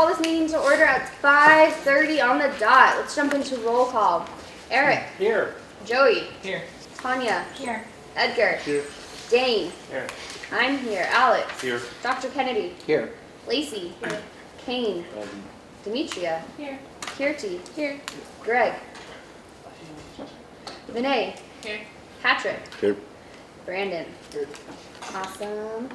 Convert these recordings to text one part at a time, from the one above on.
call this meeting to order at 5:30 on the dot. Let's jump into roll call. Eric. Here. Joey. Here. Tanya. Here. Edgar. Here. Dane. Here. I'm here. Alex. Here. Dr. Kennedy. Here. Lacey. Here. Kane. Demetria. Here. Kirti. Here. Greg. Vinay. Here. Patrick. Here. Brandon. Here. Awesome.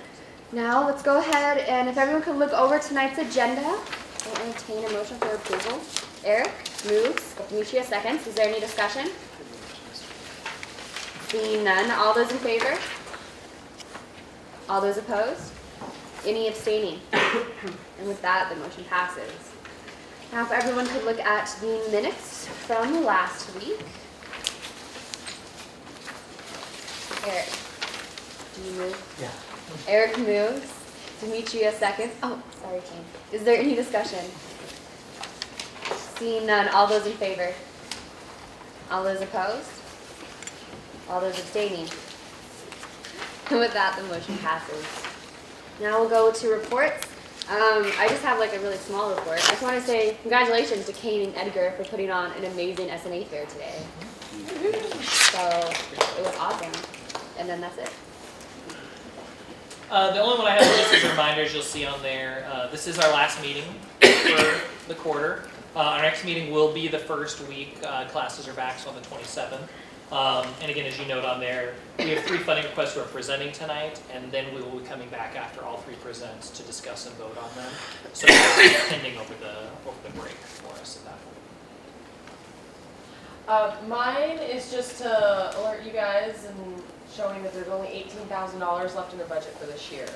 Now let's go ahead and if everyone could look over tonight's agenda, I'll entertain a motion for approval. Eric moves. Demetria seconds. Is there any discussion? Seeing none. All those in favor? All those opposed? Any abstaining? And with that, the motion passes. Now if everyone could look at the minutes from last week. Eric, do you move? Yeah. Eric moves. Demetria seconds. Oh, sorry, Kane. Is there any discussion? Seeing none. All those in favor? All those opposed? All those abstaining? And with that, the motion passes. Now we'll go to reports. I just have like a really small report. I just want to say congratulations to Kane and Edgar for putting on an amazing S&A fair today. So it was awesome. And then that's it. The only one I have just as a reminder, as you'll see on there, this is our last meeting for the quarter. Our next meeting will be the first week. Classes are back, so on the 27th. And again, as you note on there, we have 3 funding requests we're presenting tonight, and then we will be coming back after all 3 presents to discuss and vote on them. So that's pending over the break for us at that point. Mine is just to alert you guys and showing that there's only $18,000 left in the budget for this year.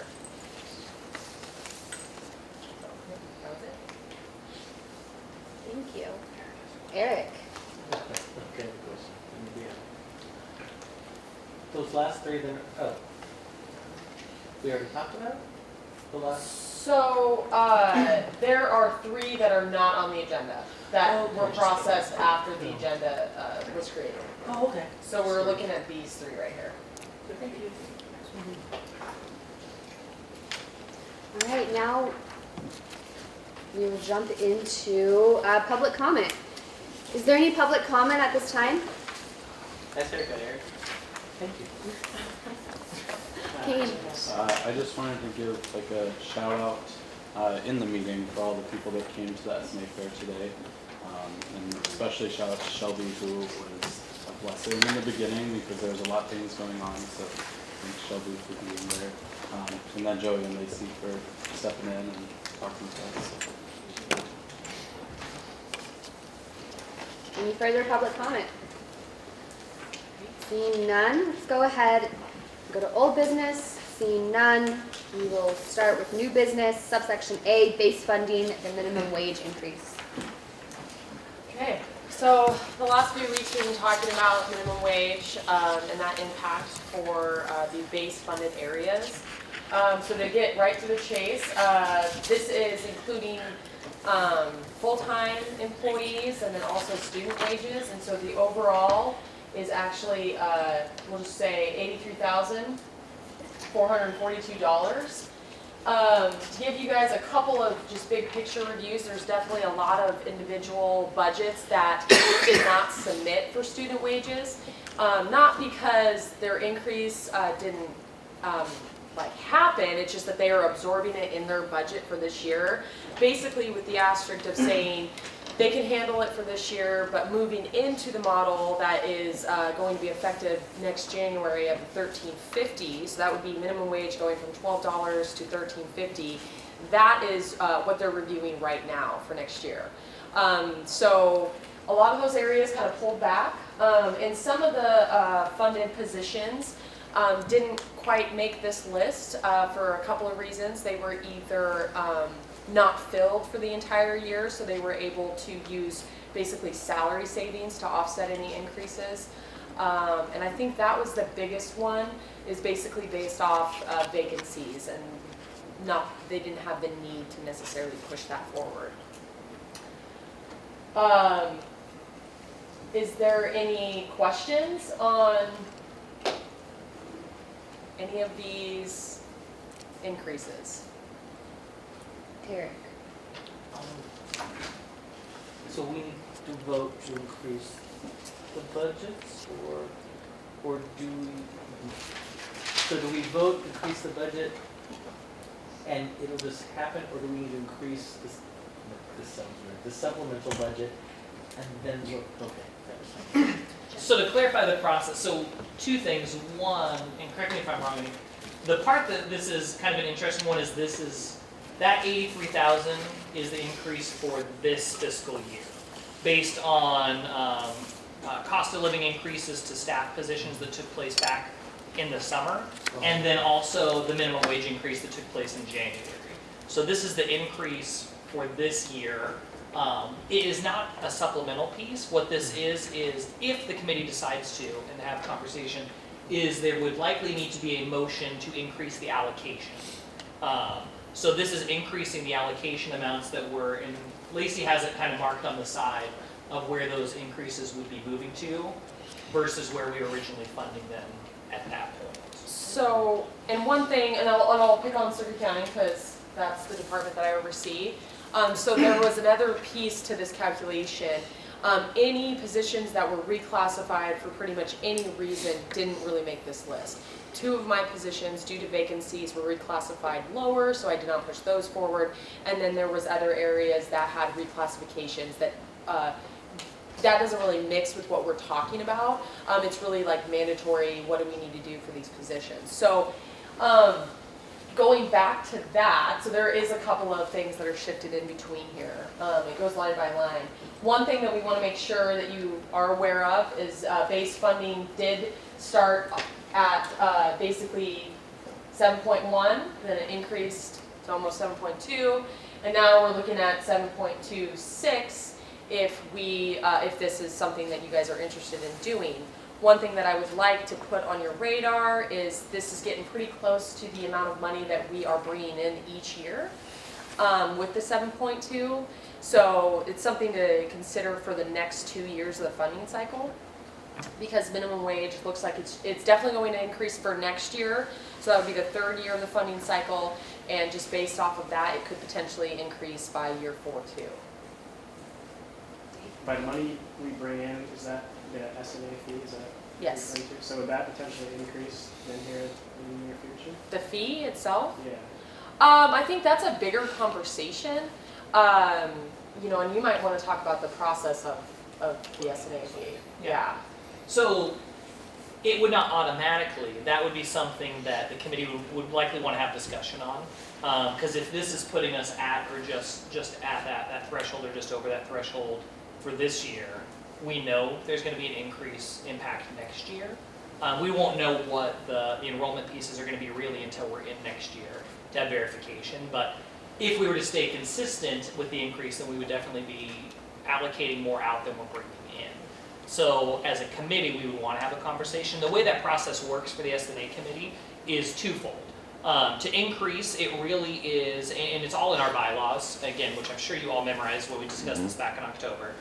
That was it. Thank you. Eric. Okay. Those last 3 then, oh. We already talked about it? The last? So, there are 3 that are not on the agenda that were processed after the agenda was created. Oh, okay. So we're looking at these 3 right here. Thank you. All right, now we will jump into public comment. Is there any public comment at this time? Nice haircut, Eric. Thank you. Kane. I just wanted to give like a shout out in the meeting for all the people that came to the S&A fair today. And especially shout out to Shelby, who was a blessing in the beginning because there was a lot of things going on. So thanks Shelby for being there. And then Joey and Lacey for stepping in and talking to us. Any further public comment? Seeing none, let's go ahead and go to old business. Seeing none, we will start with new business, subsection A, base funding, the minimum wage increase. Okay, so the last few weeks we've been talking about minimum wage and that impact for the base funded areas. So to get right to the chase, this is including full-time employees and then also student wages. And so the overall is actually, we'll just say $83,442. To give you guys a couple of just big picture reviews, there's definitely a lot of individual budgets that did not submit for student wages. Not because their increase didn't happen, it's just that they are absorbing it in their budget for this year. Basically with the asterisk of saying they can handle it for this year, but moving into the model that is going to be effective next January of $13.50, so that would be minimum wage going from $12 to $13.50. That is what they're reviewing right now for next year. So a lot of those areas kind of pulled back, and some of the funded positions didn't quite make this list for a couple of reasons. They were either not filled for the entire year, so they were able to use basically salary savings to offset any increases. And I think that was the biggest one, is basically based off vacancies, and they didn't have the need to necessarily push that forward. Is there any questions on any of these increases? Eric. So we need to vote to increase the budgets, or do we, so do we vote to increase the budget and it'll just happen, or do we need to increase this sounds weird, the supplemental budget and then look, okay, that was fine. So to clarify the process, so two things. One, and correct me if I'm wrong, the part that this is kind of an interesting one is that 83,000 is the increase for this fiscal year, based on cost of living increases to staff positions that took place back in the summer, and then also the minimum wage increase that took place in January. So this is the increase for this year. It is not a supplemental piece. What this is if the committee decides to, and have a conversation, is there would likely need to be a motion to increase the allocation. So this is increasing the allocation amounts that were in, Lacey has it kind of marked on the side of where those increases would be moving to versus where we were originally funding them at that point. So, and one thing, and I'll pick on Circuit County because that's the department that I oversee. So there was another piece to this calculation. Any positions that were reclassified for pretty much any reason didn't really make this list. 2 of my positions, due to vacancies, were reclassified lower, so I did not push those forward. And then there was other areas that had reclassifications that that doesn't really mix with what we're talking about. It's really like mandatory, what do we need to do for these positions? So going back to that, so there is a couple of things that are shifted in between here. It goes line by line. One thing that we want to make sure that you are aware of is base funding did start at basically 7.1, then it increased to almost 7.2, and now we're looking at 7.26 if this is something that you guys are interested in doing. One thing that I would like to put on your radar is this is getting pretty close to the amount of money that we are bringing in each year with the 7.2. So it's something to consider for the next 2 years of the funding cycle, because minimum wage looks like it's definitely going to increase for next year. So that would be the 3rd year of the funding cycle, and just based off of that, it could potentially increase by year 4 too. By the money we bring in, is that the S&A fee? Is that Yes. what you're referring to? So would that potentially increase then here in the near future? The fee itself? Yeah. I think that's a bigger conversation. You know, and you might want to talk about the process of the S&A fee. Yeah. So it would not automatically, that would be something that the committee would likely want to have discussion on. Because if this is putting us at or just at that threshold or just over that threshold for this year, we know there's going to be an increase impact next year. We won't know what the enrollment pieces are going to be really until we're in next year to have verification. But if we were to stay consistent with the increase, then we would definitely be allocating more out than we're bringing in. So as a committee, we would want to have a conversation. The way that process works for the S&A committee is twofold. To increase, it really is, and it's all in our bylaws, again, which I'm sure you all memorized when we discussed this back in October.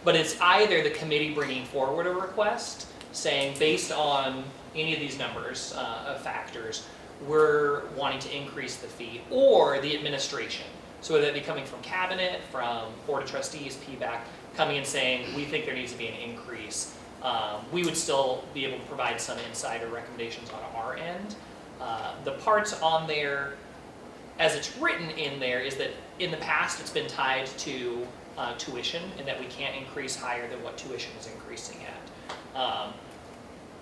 But it's either the committee bringing forward a request saying, based on any of these numbers of factors, we're wanting to increase the fee, or the administration. So whether that be coming from cabinet, from board of trustees, PBAC, coming and saying, we think there needs to be an increase. We would still be able to provide some insight or recommendations on our end. The parts on there, as it's written in there, is that in the past it's been tied to tuition, and that we can't increase higher than what tuition is increasing at.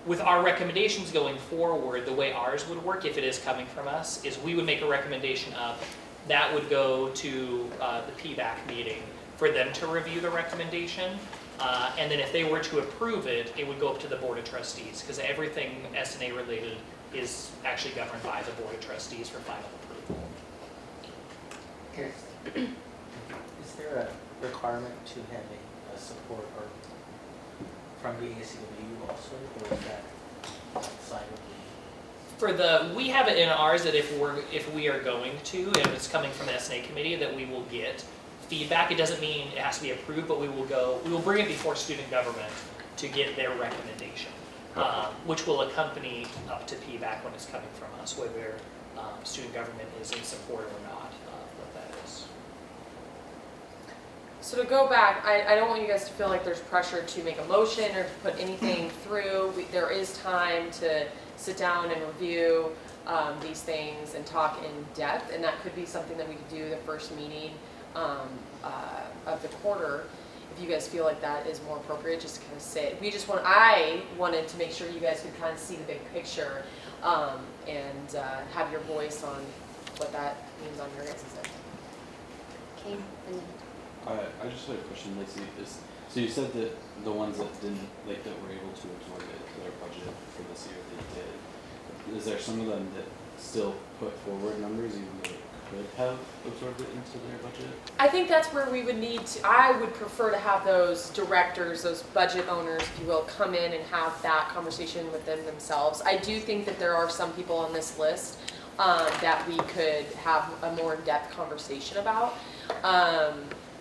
With our recommendations going forward, the way ours would work, if it is coming from us, is we would make a recommendation up. That would go to the PBAC meeting for them to review the recommendation. And then if they were to approve it, it would go up to the Board of Trustees, because everything S&A related is actually governed by the Board of Trustees for final approval. Is there a requirement to have a support or from the CWU also, or is that outside of the? We have it in ours that if we are going to, and if it's coming from the S&A committee, that we will get feedback. It doesn't mean it has to be approved, but we will bring it before student government to get their recommendation, which will accompany up to PBAC when it's coming from us, whether student government is in support or not of what that is. So to go back, I don't want you guys to feel like there's pressure to make a motion or to put anything through. There is time to sit down and review these things and talk in depth, and that could be something that we could do the first meeting of the quarter. If you guys feel like that is more appropriate, just to kind of say, I wanted to make sure you guys could kind of see the big picture and have your voice on what that means on your guys' end. Okay. And I just had a question, Lacey. So you said that the ones that didn't, like, that were able to absorb it to their budget for this year, they did. Is there some of them that still put forward numbers even though it could have absorbed it into their budget? I think that's where we would need to, I would prefer to have those directors, those budget owners, if you will, come in and have that conversation with them themselves. I do think that there are some people on this list that we could have a more in-depth conversation about.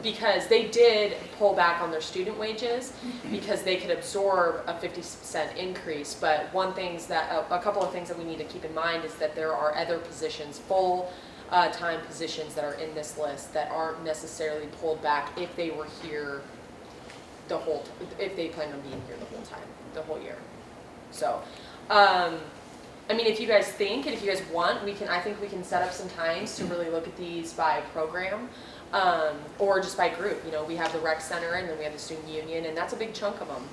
Because they did pull back on their student wages because they could absorb a 50% increase. But a couple of things that we need to keep in mind is that there are other positions, full-time positions that are in this list that aren't necessarily pulled back if they were here if they plan on being here the whole time, the whole year. So, I mean, if you guys think and if you guys want, I think we can set up some times to really look at these by program. Or just by group. You know, we have the rec center and then we have the student union, and that's a big chunk of them,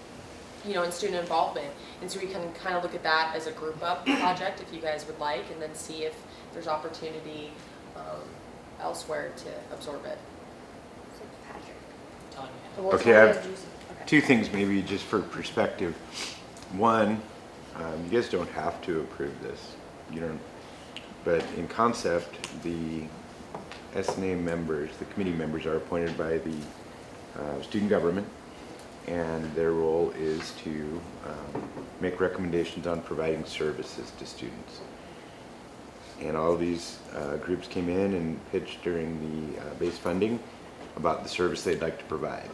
you know, in student involvement. And so we can kind of look at that as a group up project if you guys would like, and then see if there's opportunity elsewhere to absorb it. so Patrick. Tanya. Well, Okay, Tanya, I have okay. two things maybe just for perspective. One, you guys don't have to approve this. You don't, but in concept, the S&A members, the committee members are appointed by the student government, and their role is to make recommendations on providing services to students. And all of these groups came in and pitched during the base funding about the service they'd like to provide.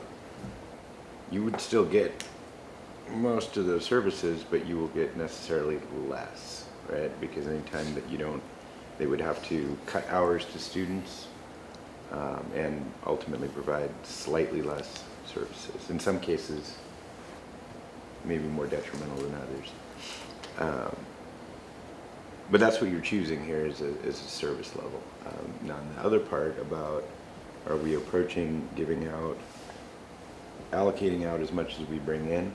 You would still get most of those services, but you will get necessarily less, right? Because anytime that you don't, they would have to cut hours to students and ultimately provide slightly less services. In some cases, maybe more detrimental than others. But that's what you're choosing here is a service level. Now, on the other part about are we approaching allocating out as much as we bring in,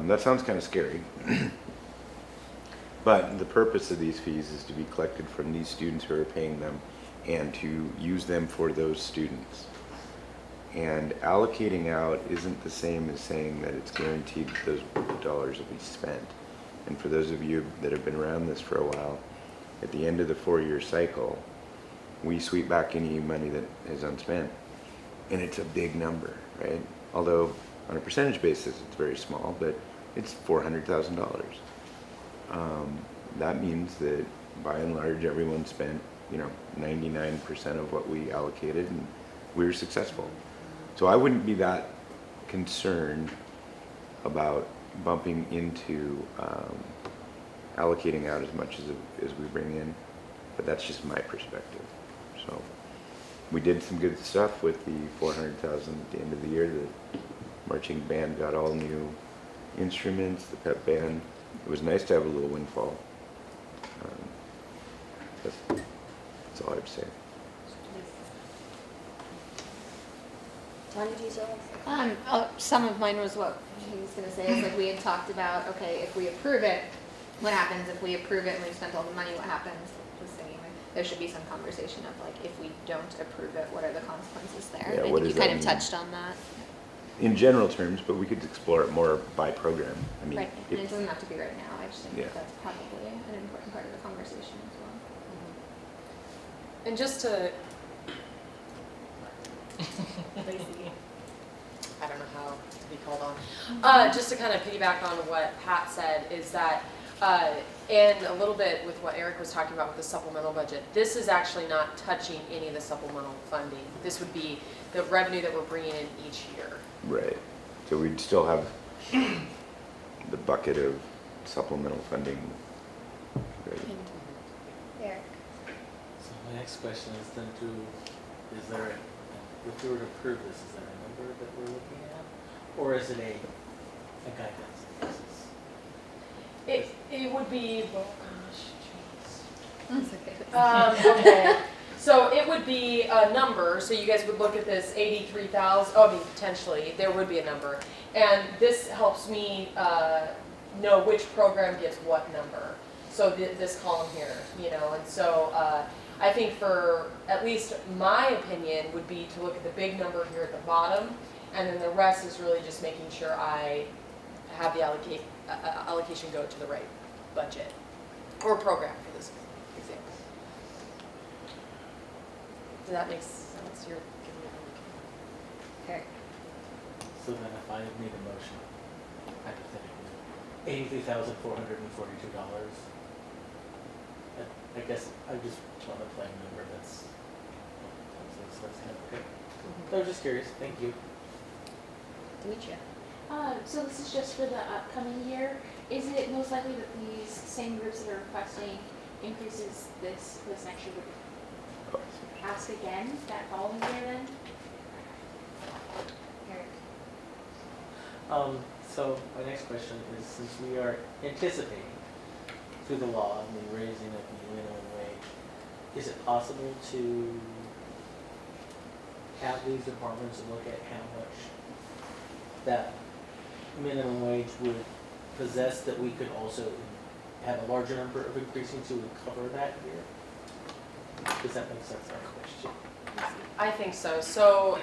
that sounds kind of scary. But the purpose of these fees is to be collected from these students who are paying them and to use them for those students. And allocating out isn't the same as saying that it's guaranteed that those dollars will be spent. And for those of you that have been around this for a while, at the end of the 4-year cycle, we sweep back any money that is unspent. And it's a big number, right? Although on a percentage basis, it's very small, but it's $400,000. That means that by and large, everyone spent, 99% of what we allocated, and we were successful. So I wouldn't be that concerned about bumping into allocating out as much as we bring in, but that's just my perspective. So we did some good stuff with the $400,000 at the end of the year. The marching band got all new instruments, the pep band. It was nice to have a little windfall. That's all I have to say. Tanya, do you still have? Some of mine was what, I was gonna say, is like we had talked about, okay, if we approve it, what happens? If we approve it and we've spent all the money, what happens? Just thinking, like, there should be some conversation of like, if we don't approve it, what are the consequences there? Yeah, I what think does you kind that of mean? touched on that. In general terms, but we could explore it more by program. I mean, Right, and it if- doesn't have to be right now, I just think Yeah. that's probably an important part of the conversation as well. And just to, Lacey. I don't know how to be called on. Just to kind of piggyback on what Pat said is that, and a little bit with what Eric was talking about with the supplemental budget, this is actually not touching any of the supplemental funding. This would be the revenue that we're bringing in each year. right. So we'd still have the bucket of supplemental funding. Right. Eric. So my next question is then is there if we were to approve this, is there a number that we're looking at? Or is it a guidance basis? It would be, oh gosh, That's okay. okay, so it would be a number, so you guys would look at this 83,000, oh, I mean, potentially, there would be a number. And this helps me know which program gets what number. So this column here, you know, and so I think for, at least my opinion, would be to look at the big number here at the bottom, and then the rest is really just making sure I have the allocation go to the right budget, or program for this example. Does that make sense? You're giving me a Okay. So then if I made a motion, hypothetically, $83,442, I guess I just want to play a number that's kind of okay. I was just curious, thank you. Demetria. So this is just for the upcoming year. Is it most likely that these same groups that are requesting increases this next year would ask again that following year then? Eric. So my next question is, since we are anticipating through the law and the raising of the minimum wage, is it possible to have these departments look at how much that minimum wage would possess that we could also have a larger number of increasing to cover that year? Does that make sense, our question? I think so. So,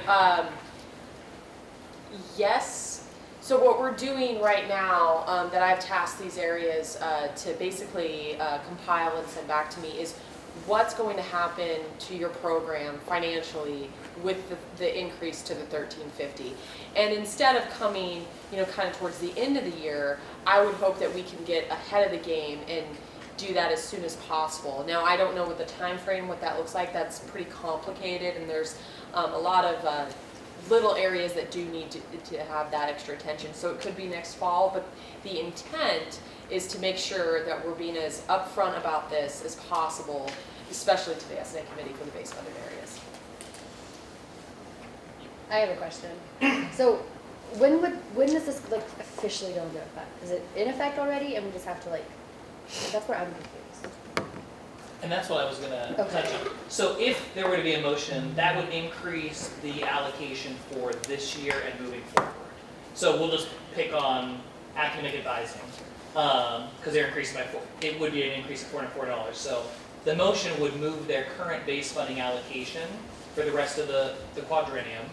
yes. So what we're doing right now, that I've tasked these areas to basically compile and send back to me, is what's going to happen to your program financially with the increase to the $13.50. And instead of coming, you know, kind of towards the end of the year, I would hope that we can get ahead of the game and do that as soon as possible. Now, I don't know what the time frame, what that looks like. That's pretty complicated, and there's a lot of little areas that do need to have that extra attention. So it could be next fall, but the intent is to make sure that we're being as upfront about this as possible, especially to the S&A committee for the base funded areas. I have a question. So when does this like officially go into effect? Is it in effect already and we just have to like, that's where I'm confused. And that's what I was gonna Okay. touch on. So if there were to be a motion, that would increase the allocation for this year and moving forward. So we'll just pick on academic advising, because they're increasing by it would be an increase of $404. So the motion would move their current base funding allocation for the rest of the quadrennium,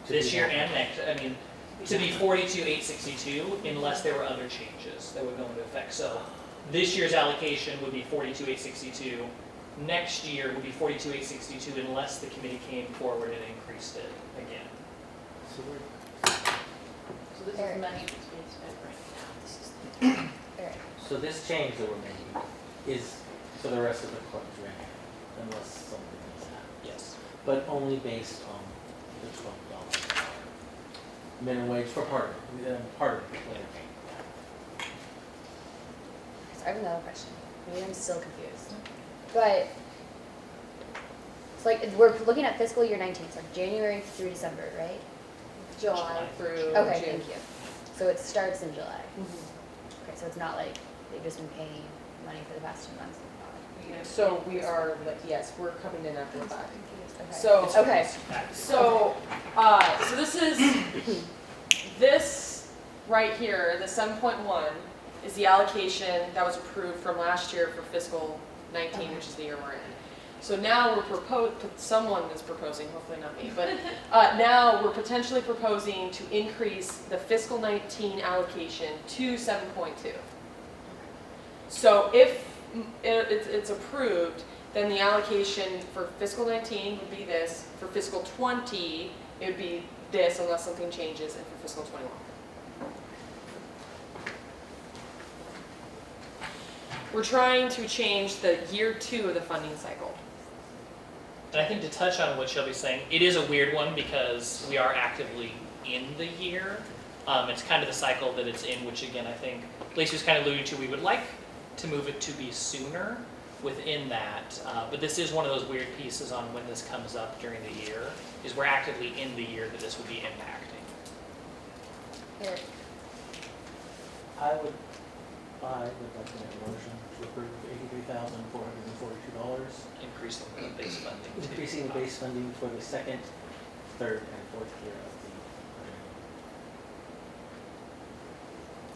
this year and next, to be 42,862 unless there were other changes that would go into effect. So this year's allocation would be 42,862. Next year would be 42,862 unless the committee came forward and increased it again. So we're, So this Eric. is money that's being spent right now. Eric. so this change that we're making is for the rest of the quadrennium, unless something else happens. Yes. But only based on the $12 an hour minimum wage for part of it, part of it. So I have another question. Maybe I'm still confused. But it's like we're looking at fiscal year 19, so January through December, right? July through Okay, June. thank you. So it starts in July. Mhm. Okay, so it's not like they've just been paying money for the past 2 months. So we are, like, yes, we're coming in after that. Okay. So, It's Okay. so this is, this right here, the 7.1 is the allocation that was approved from last year for fiscal 19, which is the year we're in. So now we're someone is proposing, hopefully not me, but now we're potentially proposing to increase the fiscal 19 allocation to 7.2. So if it's approved, then the allocation for fiscal 19 would be this. For fiscal 20, it would be this unless something changes, and for fiscal 21. We're trying to change the year 2 of the funding cycle. And I think to touch on what Shelby's saying, it is a weird one because we are actively in the year. It's kind of the cycle that it's in, which again, I think Lacey was kind of alluding to, we would like to move it to be sooner. within that. But this is one of those weird pieces on when this comes up during the year, is we're actively in the year that this would be impacting. Eric, I would like to make a motion to approve $83,442, Increasing the base funding. to increasing the base funding for the second, third, and fourth year of the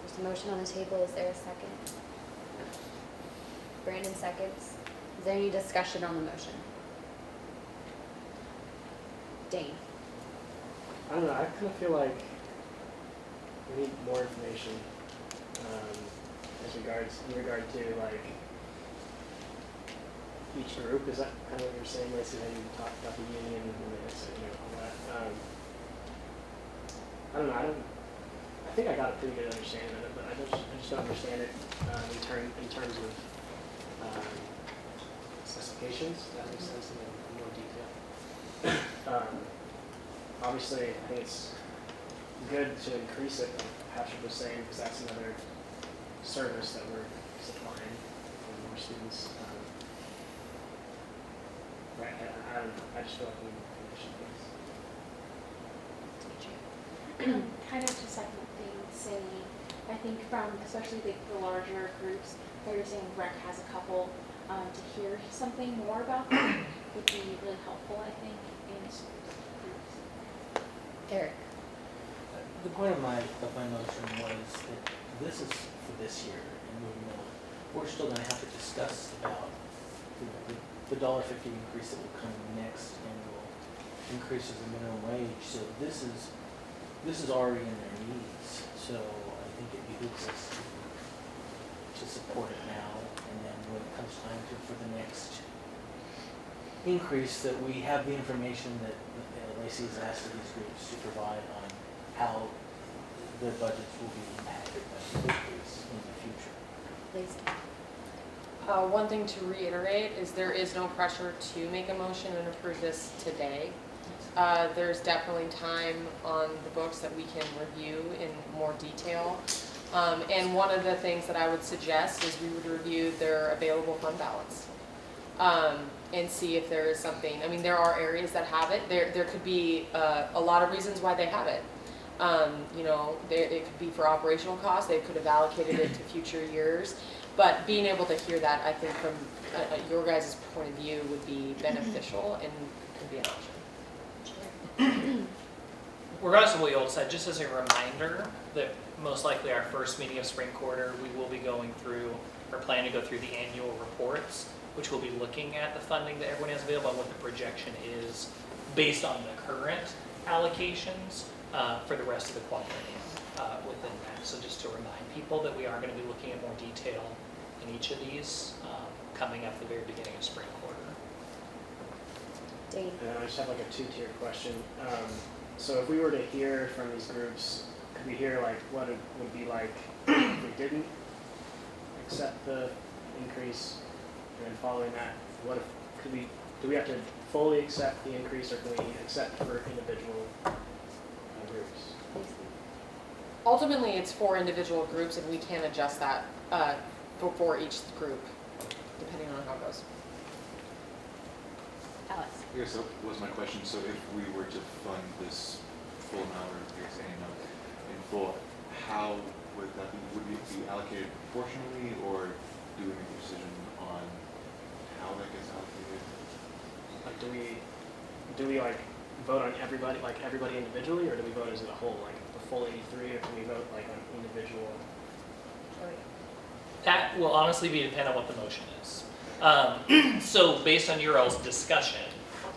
there's a motion on the table. Is there a second? Brandon seconds. Is there any discussion on the motion? Dane? I don't know, I kind of feel like we need more information, in regard to like each group. Is that kind of what you're saying, Lacey, how you talked about the union and all that? I don't know, I think I got a pretty good understanding of it, but I just don't understand it in terms of specifications. That makes sense in more detail. Obviously, I think it's good to increase it, like Patrick was saying, because that's another service that we're supplying for more students. Right, I don't know, I just feel like we need information, please. Kind of to second things, saying, I think from especially the larger groups, where you're saying rec has a couple, to hear something more about that would be really helpful, I think, in groups. Eric? The point of my motion was that this is for this year, and we're still going to have to discuss about the $1.50 increase that will come next annual increase of the minimum wage. So this is already in their needs. So I think it behooves us to support it now, and then when it comes time for the next increase, that we have the information that Lacey has asked of these groups to provide on how their budgets will be impacted by the increase in the future. Lacey? One thing to reiterate is there is no pressure to make a motion and approve this today. There's definitely time on the books that we can review in more detail. And one of the things that I would suggest is we would review their available fund balance. And see if there is something, I mean, there are areas that have it. There could be a lot of reasons why they have it. It could be for operational costs. They could have allocated it to future years. But being able to hear that, I think from your guys' point of view would be beneficial and could be an option. Regardless of what you all said, just as a reminder that most likely our first meeting of spring quarter, we will be going through, or plan to go through the annual reports, which will be looking at the funding that everyone has available and what the projection is based on the current allocations for the rest of the quadrennium within that. So just to remind people that we are going to be looking at more detail in each of these coming up at the very beginning of spring quarter. Dane? And I just have like a two-tier question. So if we were to hear from these groups, could we hear like what it would be like if we didn't accept the increase? And then following that, what if, do we have to fully accept the increase, or can we accept for individual groups? Ultimately, it's for individual groups, and we can adjust that for each group, depending on how it goes. Alex? I guess that was my question. So if we were to fund this full amount, or I guess any amount in full, how would that be? Would it be allocated proportionally, or do we make a decision on how that gets allocated? Like, do we like vote on everybody individually, or do we vote as a whole, like the full 83, or can we vote like on individual? That will honestly be dependent on what the motion is. So based on your all's discussion,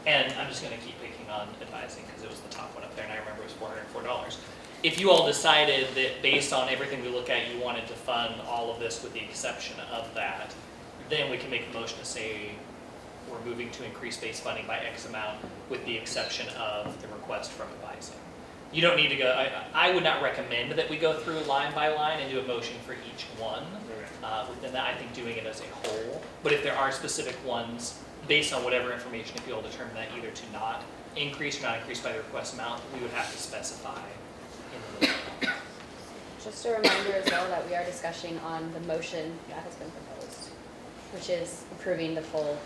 and I'm just going to keep picking on advising because it was the top one up there and I remember it was $404. If you all decided that based on everything we look at, you wanted to fund all of this with the exception of that, then we can make a motion to say we're moving to increase base funding by X amount with the exception of the request from advising. You don't need to go, I would not recommend that we go through line by line and do a motion for each one. Within that, I think doing it as a whole. But if there are specific ones, based on whatever information, if you all determine that either to not increase or not increase by the request amount, we would have to specify in the motion. Just a reminder as well that we are discussing on the motion that has been proposed. which is approving the full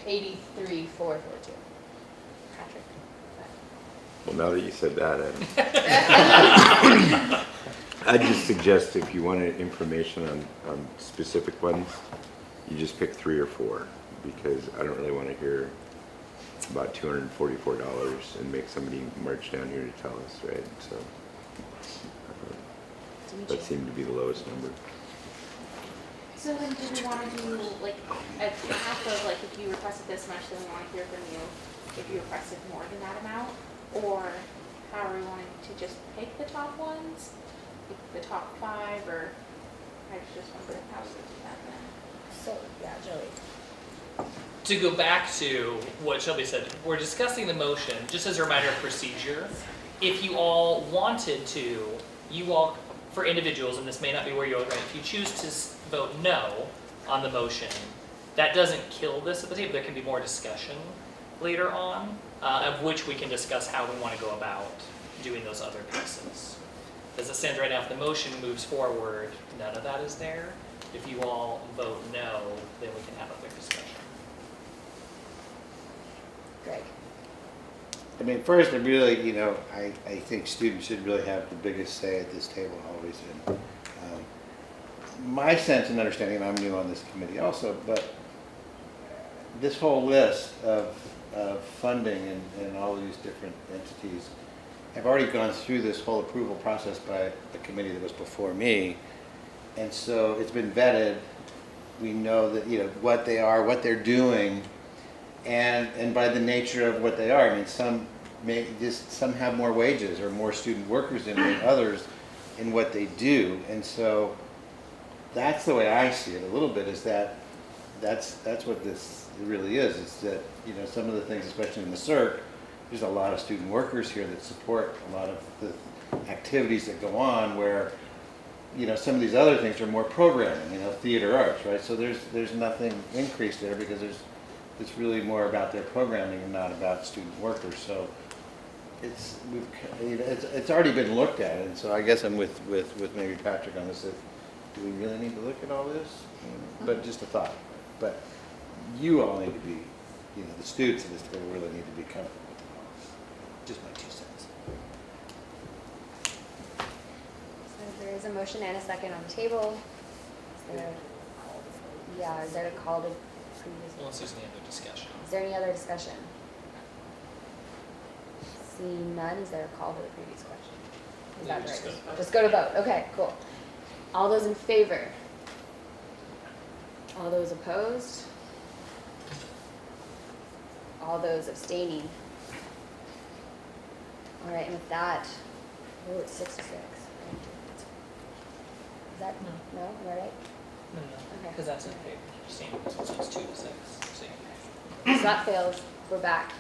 83,442. Patrick? Well, now that you said that, I'd just suggest if you wanted information on specific ones, you just pick 3 or 4, because I don't really want to hear about $244 and make somebody march down here to tell us, right? So that seemed to be the lowest number. So then do we want to do like a half of like if you requested this much, then we want to hear from you if you requested more than that amount? Or how are we wanting to just pick the top ones? Pick the top 5, or I just wondered how we would do that then. So, yeah, Joey. To go back to what Shelby said, we're discussing the motion, just as a reminder of procedure. If you all wanted to, you all, for individuals, and this may not be where you all, right, if you choose to vote no on the motion, that doesn't kill this at the table. There can be more discussion later on, of which we can discuss how we want to go about doing those other pieces. As it stands right now, if the motion moves forward, none of that is there. If you all vote no, then we can have other discussion. Greg? I mean, first, I really, I think students should really have the biggest say at this table always. And my sense and understanding, and I'm new on this committee also, but this whole list of funding and all of these different entities have already gone through this whole approval process by the committee that was before me. And so it's been vetted. We know that, what they are, what they're doing, and by the nature of what they are. I mean, some have more wages or more student workers in than others in what they do. And so that's the way I see it a little bit, is that's what this really is. It's that, some of the things, especially in the CERC, there's a lot of student workers here that support a lot of the activities that go on where, some of these other things are more programming, theater arts, right? So there's nothing increased there because it's really more about their programming and not about student workers. So it's already been looked at, and so I guess I'm with maybe Patrick on this. Do we really need to look at all this? But just a thought. But you all need to be, the students of this table really need to be comfortable with it all. Just my 2 cents. So there is a motion and a second on the table. Is there to call the previous? Unless there's any other discussion. Is there any other discussion? Seeing none, is there a call for the previous question? Is that Just right? go to vote. Just go to vote. Okay, cool. All those in favor? All those opposed? All those abstaining? All right, and with that, it's 6 to 6. Is that, no, am I right? No, Okay. because that's in favor. Same, so it's 2 to 6. Same. So that fails. We're back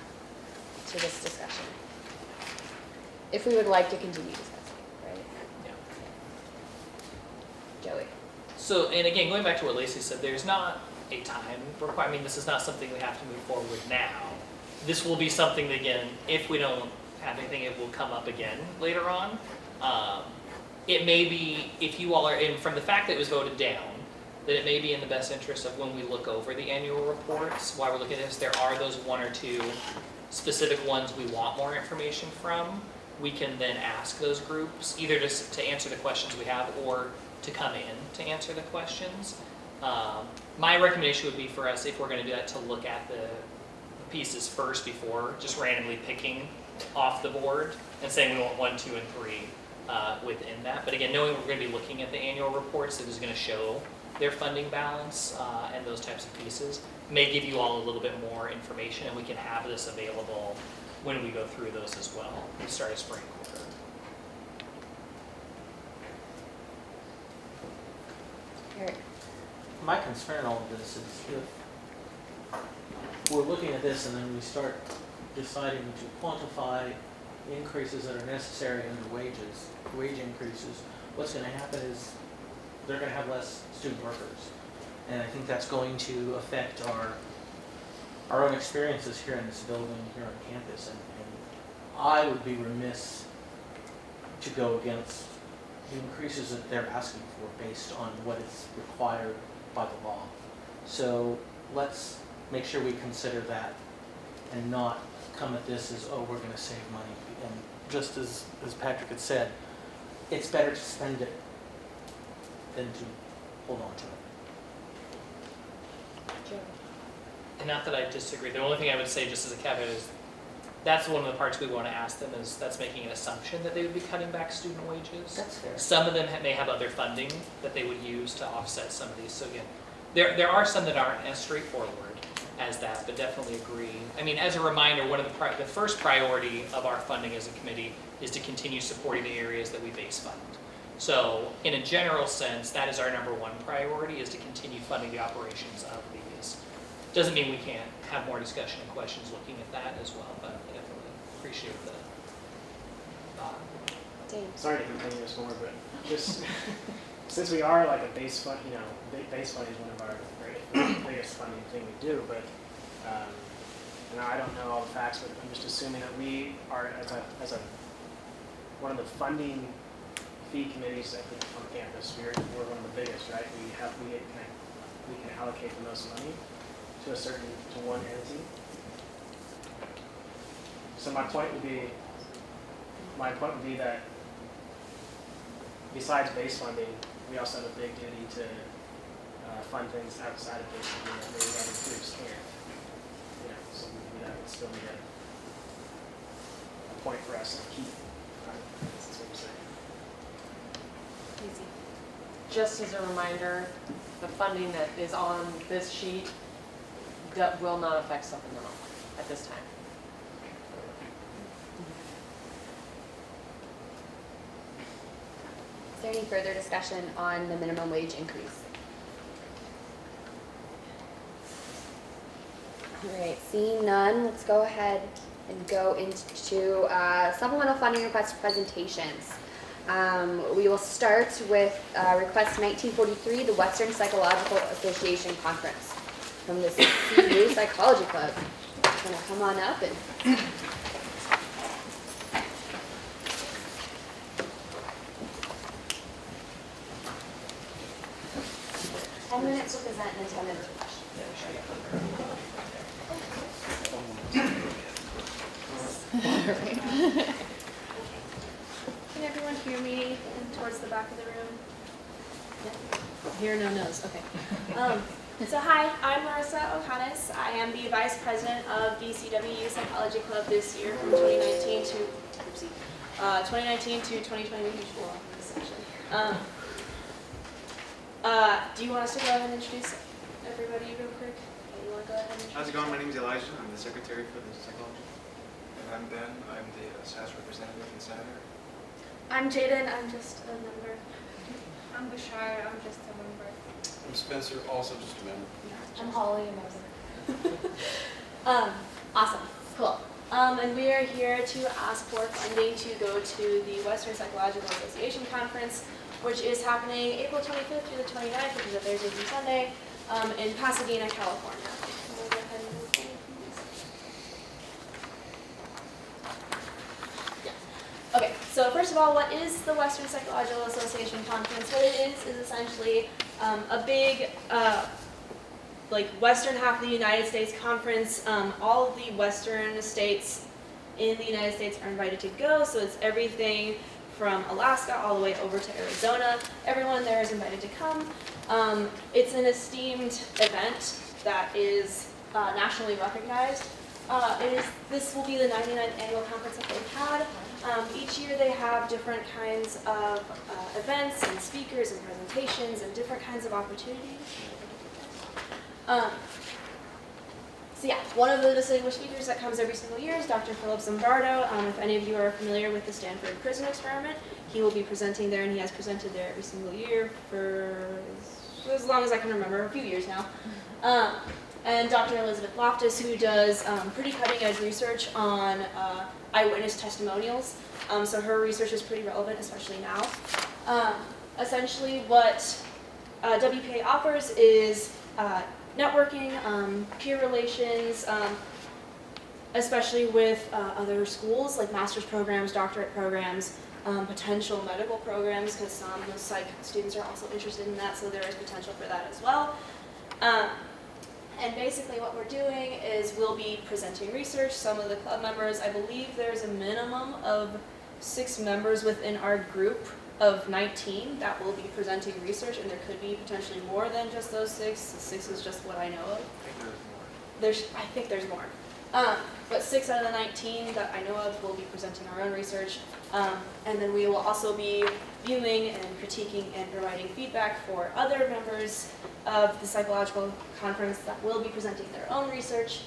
to this discussion. If we would like to continue discussing, right? Yeah. Joey? So, and again, going back to what Lacey said, there's not a time requirement. I mean, this is not something we have to move forward with now. This will be something that, again, if we don't have anything, it will come up again later on. It may be, if you all are, and from the fact that it was voted down, that it may be in the best interest of when we look over the annual reports, while we're looking at this, there are those 1 or 2 specific ones we want more information from. We can then ask those groups, either just to answer the questions we have or to come in to answer the questions. My recommendation would be for us, if we're going to do that, to look at the pieces first before just randomly picking off the board and saying we want 1, 2, and 3 within that. But again, knowing we're going to be looking at the annual reports that is going to show their funding balance and those types of pieces may give you all a little bit more information, and we can have this available when we go through those as well. We start a spring quarter. Eric? My concern all of this is if we're looking at this and then we start deciding to quantify increases that are necessary under wage increases, what's going to happen is they're going to have less student workers. And I think that's going to affect our own experiences here in this building, here on campus. And I would be remiss to go against the increases that they're asking for based on what is required by the law. So let's make sure we consider that and not come at this as, oh, we're gonna save money. And just as Patrick had said, it's better to spend it than to hold on to it. And not that I disagree, the only thing I would say just as a caveat is, that's one of the parts we want to ask them, is that's making an assumption that they would be cutting back student wages. That's fair. Some of them may have other funding that they would use to offset some of these. So again, there are some that aren't as straightforward as that, but definitely agree. I mean, as a reminder, one of the first priority of our funding as a committee is to continue supporting the areas that we base fund. So in a general sense, that is our number one priority, is to continue funding the operations of these. Doesn't mean we can't have more discussion and questions looking at that as well, but I definitely appreciate the thought. Dave. Sorry to continue this more, but just since we are like a base fund, base funding is one of our biggest funding thing we do, but I don't know all the facts, but I'm just assuming that we are as a one of the funding fee committees on campus. We're one of the biggest, right? We can allocate the most money to one entity. So my point would be that besides base funding, we also have a big duty to fund things outside of base funding that maybe other groups can't. So that would still be a point for us to keep. That's what I'm saying. Easy. Just as a reminder, the funding that is on this sheet that will not affect supplemental at this time. Is there any further discussion on the minimum wage increase? All right, seeing none, let's go ahead and go into supplemental funding request presentations. We will start with request 1943, the Western Psychological Association Conference from the CWU Psychology Club. I'm gonna come on up and $10 minutes to present and 10 minutes for questions. Can everyone hear me towards the back of the room? Hear, no nos, okay. So hi, I'm Marissa O'Hannes. I am the Vice President of the CWU Psychology Club this year from 2019 to 2020. Do you want us to go ahead and introduce everybody real quick? You want to go ahead and introduce? How's it going? My name is Elijah. I'm the secretary for the psychology. And I'm Ben. I'm the SAS representative and senator. I'm Jaden. I'm just a member. I'm Bashar. I'm just a member. I'm Spencer, also just a member. I'm Holly, a member. Awesome. Cool. And we are here to ask for funding to go to the Western Psychological Association Conference, which is happening April 25th through the 29th, which is a Thursday through Sunday, in Pasadena, California. We'll go ahead and move forward, please. Yeah. Okay, so first of all, what is the Western Psychological Association Conference? What it is essentially a big, western half of the United States conference. All of the western states in the United States are invited to go, so it's everything from Alaska all the way over to Arizona. Everyone there is invited to come. It's an esteemed event that is nationally recognized. This will be the 99th annual conference that they've had. Each year they have different kinds of events and speakers and presentations and different kinds of opportunities. So yeah, one of the distinguished speakers that comes every single year is Dr. Philip Zimbardo. If any of you are familiar with the Stanford Prison Experiment, he will be presenting there, and he has presented there every single year for as long as I can remember, a few years now. And Dr. Elizabeth Loftus, who does pretty cutting-edge research on eyewitness testimonials. So her research is pretty relevant, especially now. Essentially, what WPA offers is networking, peer relations, especially with other schools like master's programs, doctorate programs, potential medical programs, because some psych students are also interested in that, so there is potential for that as well. And basically what we're doing is we'll be presenting research. Some of the club members, I believe there's a minimum of 6 members within our group of 19 that will be presenting research, and there could be potentially more than just those 6. 6 is just what I know of. I think there's more. But 6 out of the 19 that I know of will be presenting our own research. And then we will also be viewing and critiquing and providing feedback for other members of the psychological conference that will be presenting their own research.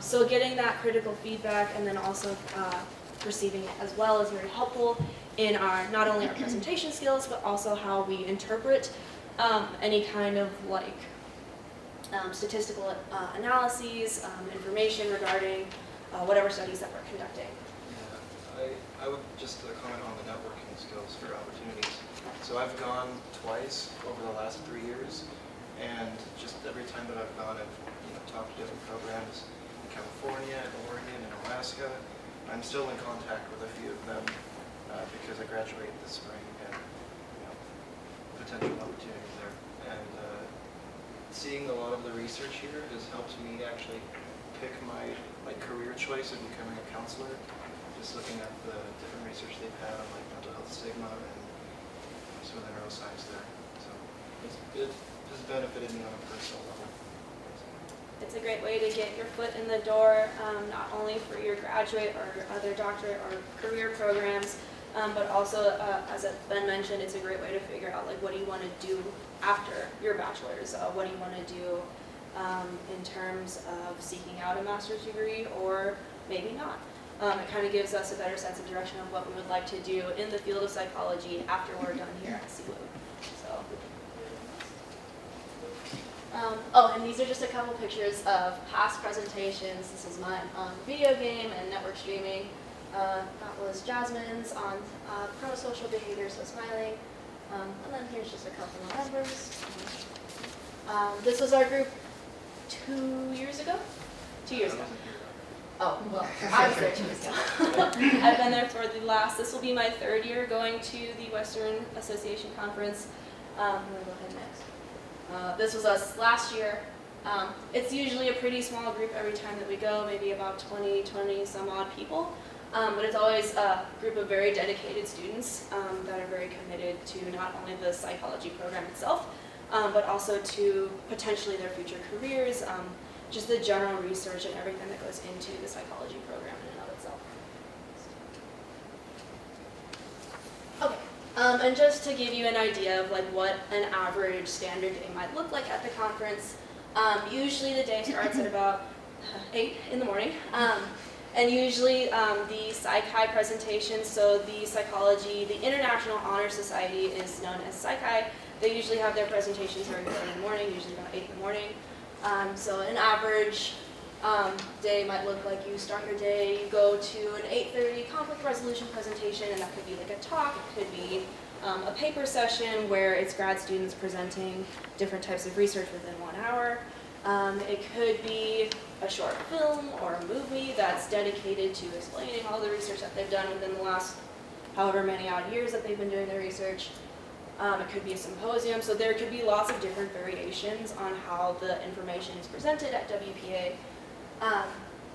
So getting that critical feedback and then also receiving it as well is very helpful in our, not only our presentation skills, but also how we interpret any kind of like statistical analyses, information regarding whatever studies that we're conducting. Yeah, I would just comment on the networking skills for opportunities. So I've gone twice over the last 3 years, and just every time that I've gone, I've talked to different programs in California, and Oregon, and Alaska. I'm still in contact with a few of them because I graduate this spring, and potential opportunities there. And seeing a lot of the research here has helped me actually pick my career choice of becoming a counselor. Just looking at the different research they've had on mental health stigma and some of the neuroscience there. So it has benefited me on a personal level. It's a great way to get your foot in the door, not only for your graduate or other doctorate or career programs, but also, as Ben mentioned, it's a great way to figure out what do you want to do after your bachelor's. What do you want to do in terms of seeking out a master's degree, or maybe not. It kind of gives us a better sense of direction of what we would like to do in the field of psychology after we're done here at CWU. Oh, and these are just a couple pictures of past presentations. This is mine on video game and network streaming. That was Jasmine's on pro-social behavior, so smiling. And then here's just a couple of members. This was our group 2 years ago? 2 years ago. Oh, well, I was there 2 years ago. I've been there for this will be my 3rd year going to the Western Association Conference. I'm going to go ahead next. This was us last year. It's usually a pretty small group every time that we go, maybe about 20 some odd people. But it's always a group of very dedicated students that are very committed to not only the psychology program itself, but also to potentially their future careers, just the general research and everything that goes into the psychology program in and of itself. Okay. And just to give you an idea of what an average standard day might look like at the conference, usually the day starts at about 8 in the morning. And usually the Psych-Hi presentations, so the psychology, the International Honor Society is known as Psych-Hi. They usually have their presentations very early in the morning, usually about 8 in the morning. So an average day might look like you start your day, you go to an 8:30 conflict resolution presentation, and that could be a talk, it could be a paper session where it's grad students presenting different types of research within 1 hour. It could be a short film or a movie that's dedicated to explaining all the research that they've done within the last however many odd years that they've been doing their research. It could be a symposium, so there could be lots of different variations on how the information is presented at WPA.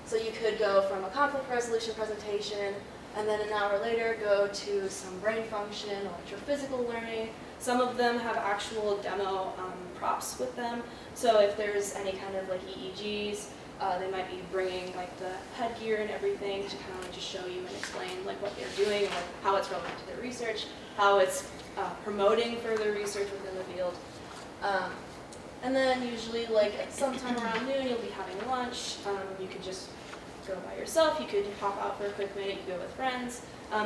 So you could go from a conflict resolution presentation, and then an hour later go to some brain function, electrophysical learning. Some of them have actual demo props with them, so if there's any kind of EEGs, they might be bringing the headgear and everything to kind of just show you and explain what they're doing and how it's relevant to their research, how it's promoting further research within the field. And then usually sometime around noon you'll be having lunch. You could just go by yourself, you could pop out for a quick minute, you go with friends.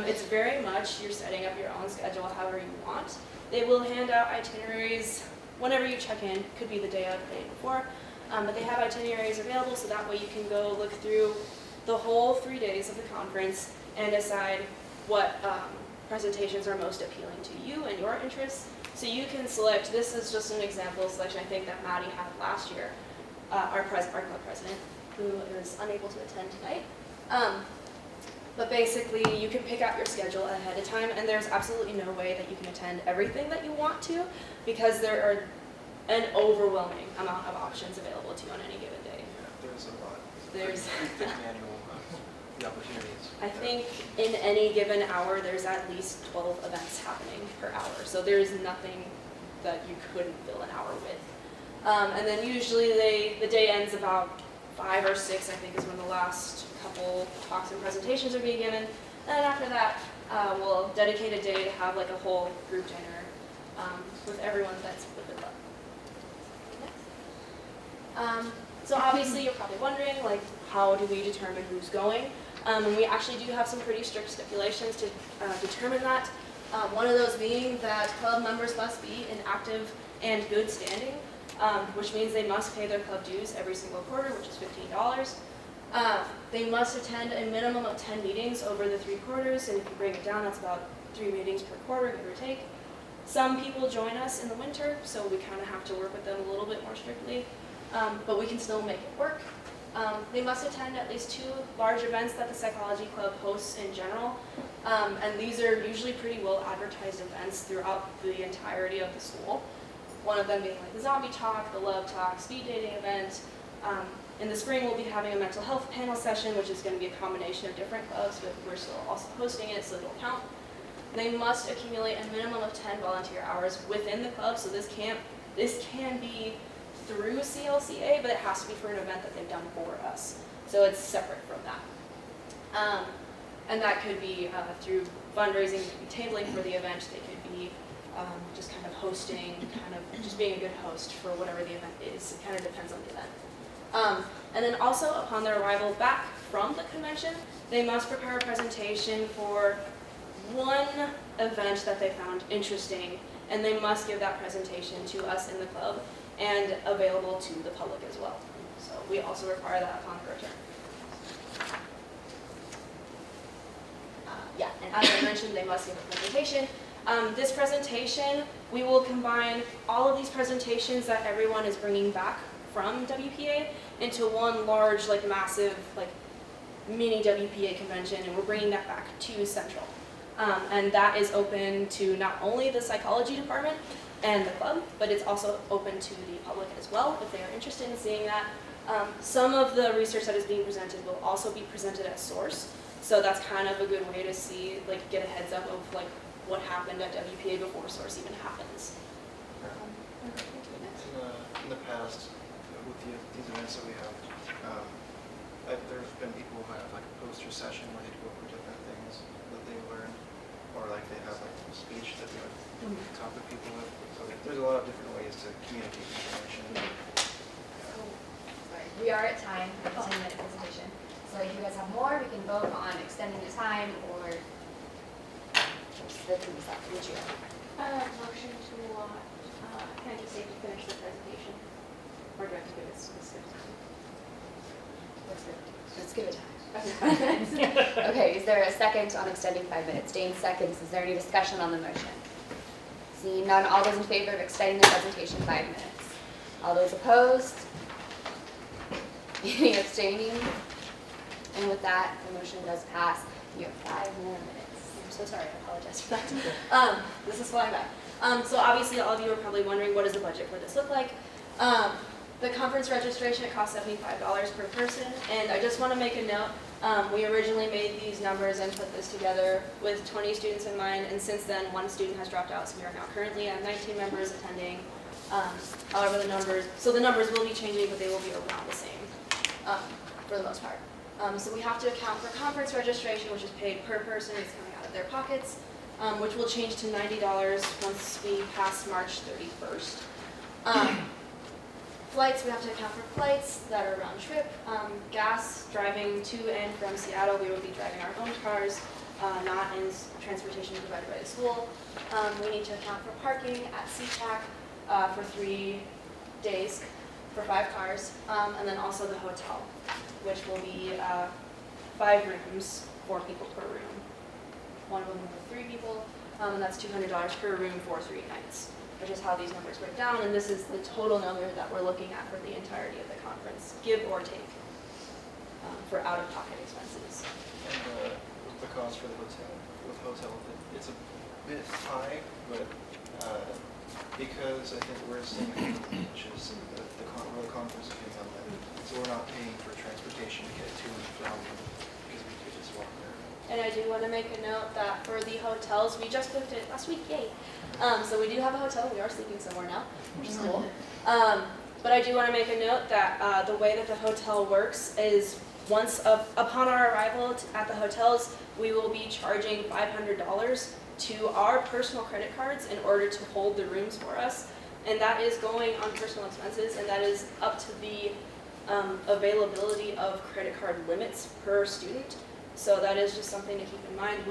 It's very much you're setting up your own schedule however you want. They will hand out itineraries whenever you check in, could be the day of, the day before. But they have itineraries available, so that way you can go look through the whole 3 days of the conference and decide what presentations are most appealing to you and your interests. So you can select, this is just an example selection I think that Maddie had last year, our club president, who is unable to attend tonight. But basically you can pick out your schedule ahead of time, and there's absolutely no way that you can attend everything that you want to, because there are an overwhelming amount of options available to you on any given day. Yeah, there's a lot. There's, Pretty thick manual of the opportunities. I think in any given hour, there's at least 12 events happening per hour. So there's nothing that you couldn't fill an hour with. And then usually the day ends about 5 or 6, I think, is when the last couple talks and presentations are being given. And then after that, we'll dedicate a day to have like a whole group dinner with everyone that's with the club. So obviously you're probably wondering, like, how do we determine who's going? And we actually do have some pretty strict stipulations to determine that. One of those being that club members must be in active and good standing, which means they must pay their club dues every single quarter, which is $15. They must attend a minimum of 10 meetings over the 3 quarters, and if you break it down, that's about 3 meetings per quarter, give or take. Some people join us in the winter, so we kind of have to work with them a little bit more strictly, but we can still make it work. They must attend at least 2 large events that the Psychology Club hosts in general, and these are usually pretty well advertised events throughout the entirety of the school. One of them being like the Zombie Talk, the Love Talk, speed dating event. In the spring, we'll be having a mental health panel session, which is going to be a combination of different clubs, but we're still also hosting it, so it'll count. They must accumulate a minimum of 10 volunteer hours within the club, so this can be through CLCA, but it has to be for an event that they've done for us. So it's separate from that. And that could be through fundraising, it could be tabling for the event, they could be just kind of hosting, kind of just being a good host for whatever the event is. It kind of depends on the event. And then also, upon their arrival back from the convention, they must prepare a presentation for one event that they found interesting, and they must give that presentation to us in the club and available to the public as well. So we also require that upon their return. Yeah, and as I mentioned, they must give a presentation. This presentation, we will combine all of these presentations that everyone is bringing back from WPA into one large, like massive, like mini WPA convention, and we're bringing that back to Central. And that is open to not only the psychology department and the club, but it's also open to the public as well if they are interested in seeing that. Some of the research that is being presented will also be presented as source, so that's kind of a good way to see, like, get a heads up of like what happened at WPA before source even happens. In the past, with these events that we have, there's been people who have like a poster session where they go over different things that they learned, or like they have like a speech that they would talk with people with. So there's a lot of different ways to communicate information. Sorry, we are at time for the 10-minute presentation. So if you guys have more, we can vote on extending the time or just the things that would you have? Motion to, can I just say to finish the presentation? Or do I have to give it specific time? Let's give it time. Okay, is there a second on extending 5 minutes? Dane seconds. Is there any discussion on the motion? Seeing none, all those in favor of extending the presentation 5 minutes? All those opposed? Any abstaining? And with that, the motion does pass. You have 5 more minutes. I'm so sorry, I apologize for that. This is flying by. So obviously all of you are probably wondering, what does the budget for this look like? The conference registration, it costs $75 per person, and I just want to make a note, we originally made these numbers and put this together with 20 students in mind, and since then 1 student has dropped out, so we are now currently at 19 members attending. However, the numbers will be changing, but they will be around the same for the most part. So we have to account for conference registration, which is paid per person, it's coming out of their pockets, which will change to $90 once we pass March 31st. Flights, we have to account for flights that are round trip. Gas, driving to and from Seattle, we will be driving our own cars, not in transportation provided by the school. We need to account for parking at CTAC for 3 days for 5 cars, and then also the hotel, which will be 5 rooms, 4 people per room. One of them with 3 people, and that's $200 per room for 3 nights, which is how these numbers break down, and this is the total number that we're looking at for the entirety of the conference, give or take, for out-of-pocket expenses. And the cost for the hotel, it's a bit high, but because I think we're staying ahead of the beaches, where the conference is being held at. So we're not paying for transportation to get to and from, because we could just walk there. And I do want to make a note that for the hotels, we just booked it last week, yay. So we do have a hotel, we are sleeping somewhere now, which is cool. But I do want to make a note that the way that the hotel works is upon our arrival at the hotels, we will be charging $500 to our personal credit cards in order to hold the rooms for us. And that is going on personal expenses, and that is up to the availability of credit card limits per student. So that is just something to keep in mind.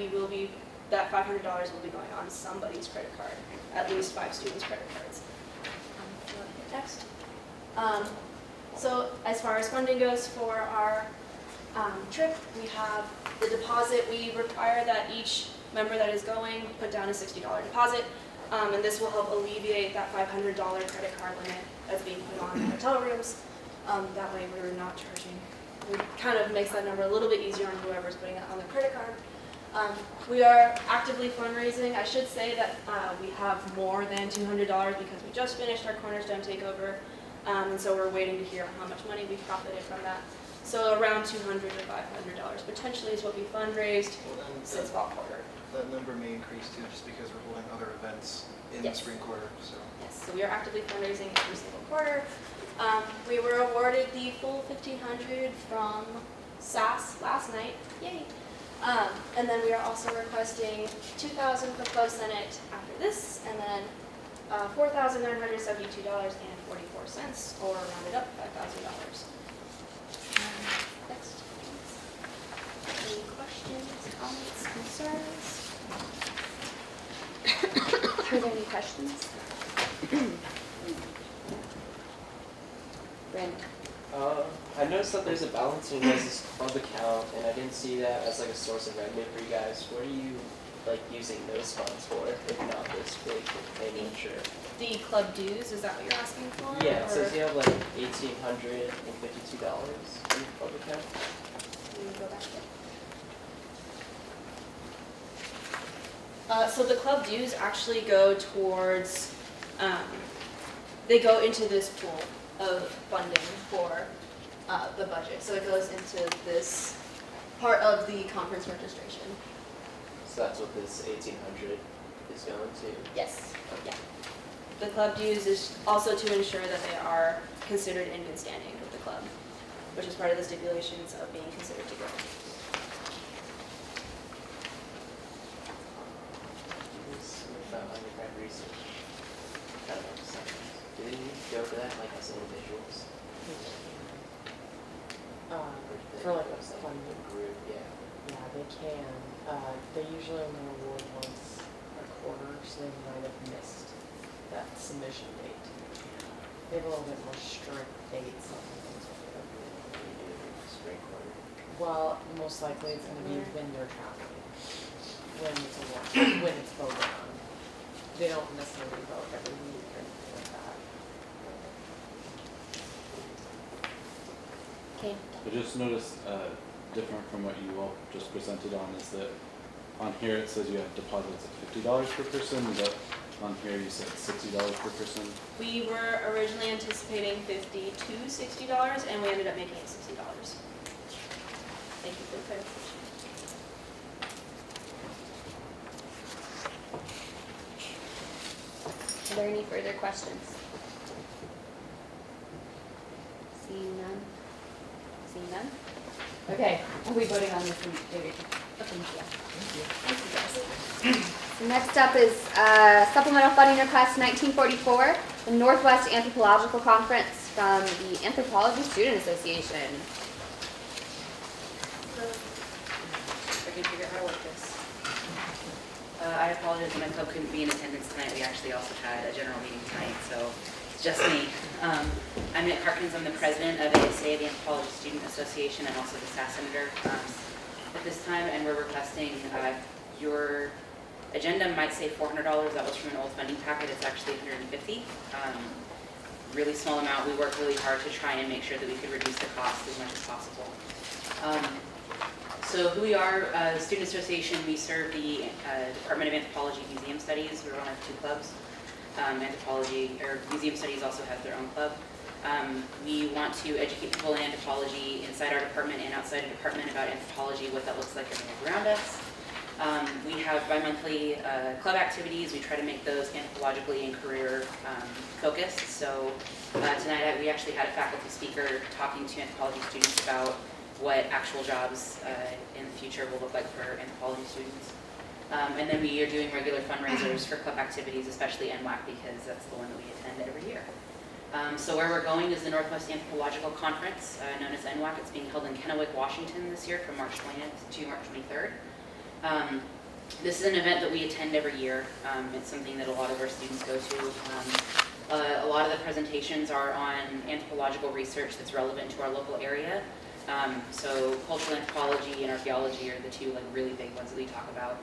That $500 will be going on somebody's credit card, at least 5 students' credit cards. Next. So as far as funding goes for our trip, we have the deposit. We require that each member that is going put down a $60 deposit, and this will help alleviate that $500 credit card limit that's being put on hotel rooms. That way we're not charging. It kind of makes that number a little bit easier on whoever's putting it on their credit card. We are actively fundraising. I should say that we have more than $200 because we just finished our Cornerstone takeover, and so we're waiting to hear how much money we've profited from that. So around $200 to $500 potentially is what we fundraised since fall quarter. That number may increase too, just because we're holding other events in the spring quarter. So. Yes, so we are actively fundraising every single quarter. We were awarded the full $1,500 from SAS last night, yay! And then we are also requesting $2,000 for Club Senate after this, and then $4,972.44, or rounded up $5,000. Next. Any questions, comments, concerns? Are there any questions? Brandon. I noticed that there's a balance in your guys' club account, and I didn't see that as like a source of revenue for you guys. What are you like using those funds for, if not this big payment? Sure. The club dues, is that what you're asking for? Yeah, it says you have like $1,852 in your club account. Can you go back there? So the club dues actually go towards, they go into this pool of funding for the budget. So it goes into this part of the conference registration. So that's what this $1,800 is going to? Yes, yeah. The club dues is also to ensure that they are considered in good standing with the club, which is part of the stipulations of being considered to go. About undergrad research. I don't know, do they need to go for that like as individuals? For like a a funding group, yeah. Yeah, they can. They usually only award once a quarter, so they might have missed that submission date. They have a little bit more strict dates on things like that. Spring quarter. Well, most likely it's gonna be when you're traveling, when it's award, when it's voted on. They don't necessarily vote every week or anything like that. Okay. I just noticed, different from what you all just presented on, is that on here it says you have deposits of $50 per person, but on here you said $60 per person. We were originally anticipating $50 to $60, and we ended up making it $60. Thank you for the clarification. Are there any further questions? Seeing none? Seeing none? Okay, we'll be voting on this in Thank you. So next up is supplemental funding request 1944, the Northwest Anthropological Conference from the Anthropology Student Association. I can figure out how to work this. I apologize that my club couldn't be in attendance tonight. We actually also had a general meeting tonight, so it's just me. I'm Nick Harkins. I'm the president of ASA, the Anthropology Student Association, and also the staff senator at this time, and we're requesting your agenda might say $400. That was from an old funding packet. It's actually $150. Really small amount. We worked really hard to try and make sure that we could reduce the cost as much as possible. So who we are, the Student Association, we serve the Department of Anthropology Museum Studies. We're one of 2 clubs. Anthropology, or Museum Studies also has their own club. We want to educate people in anthropology inside our department and outside the department about anthropology, what that looks like in the world around us. We have bi-monthly club activities. We try to make those anthropologically and career focused. So tonight we actually had a faculty speaker talking to anthropology students about what actual jobs in the future will look like for anthropology students. And then we are doing regular fundraisers for club activities, especially NWAC, because that's the one that we attend every year. So where we're going is the Northwest Anthropological Conference, known as NWAC. It's being held in Kennewick, Washington this year from March 20th to March 23rd. This is an event that we attend every year. It's something that a lot of our students go to. A lot of the presentations are on anthropological research that's relevant to our local area. So cultural anthropology and archaeology are the two really big ones that we talk about.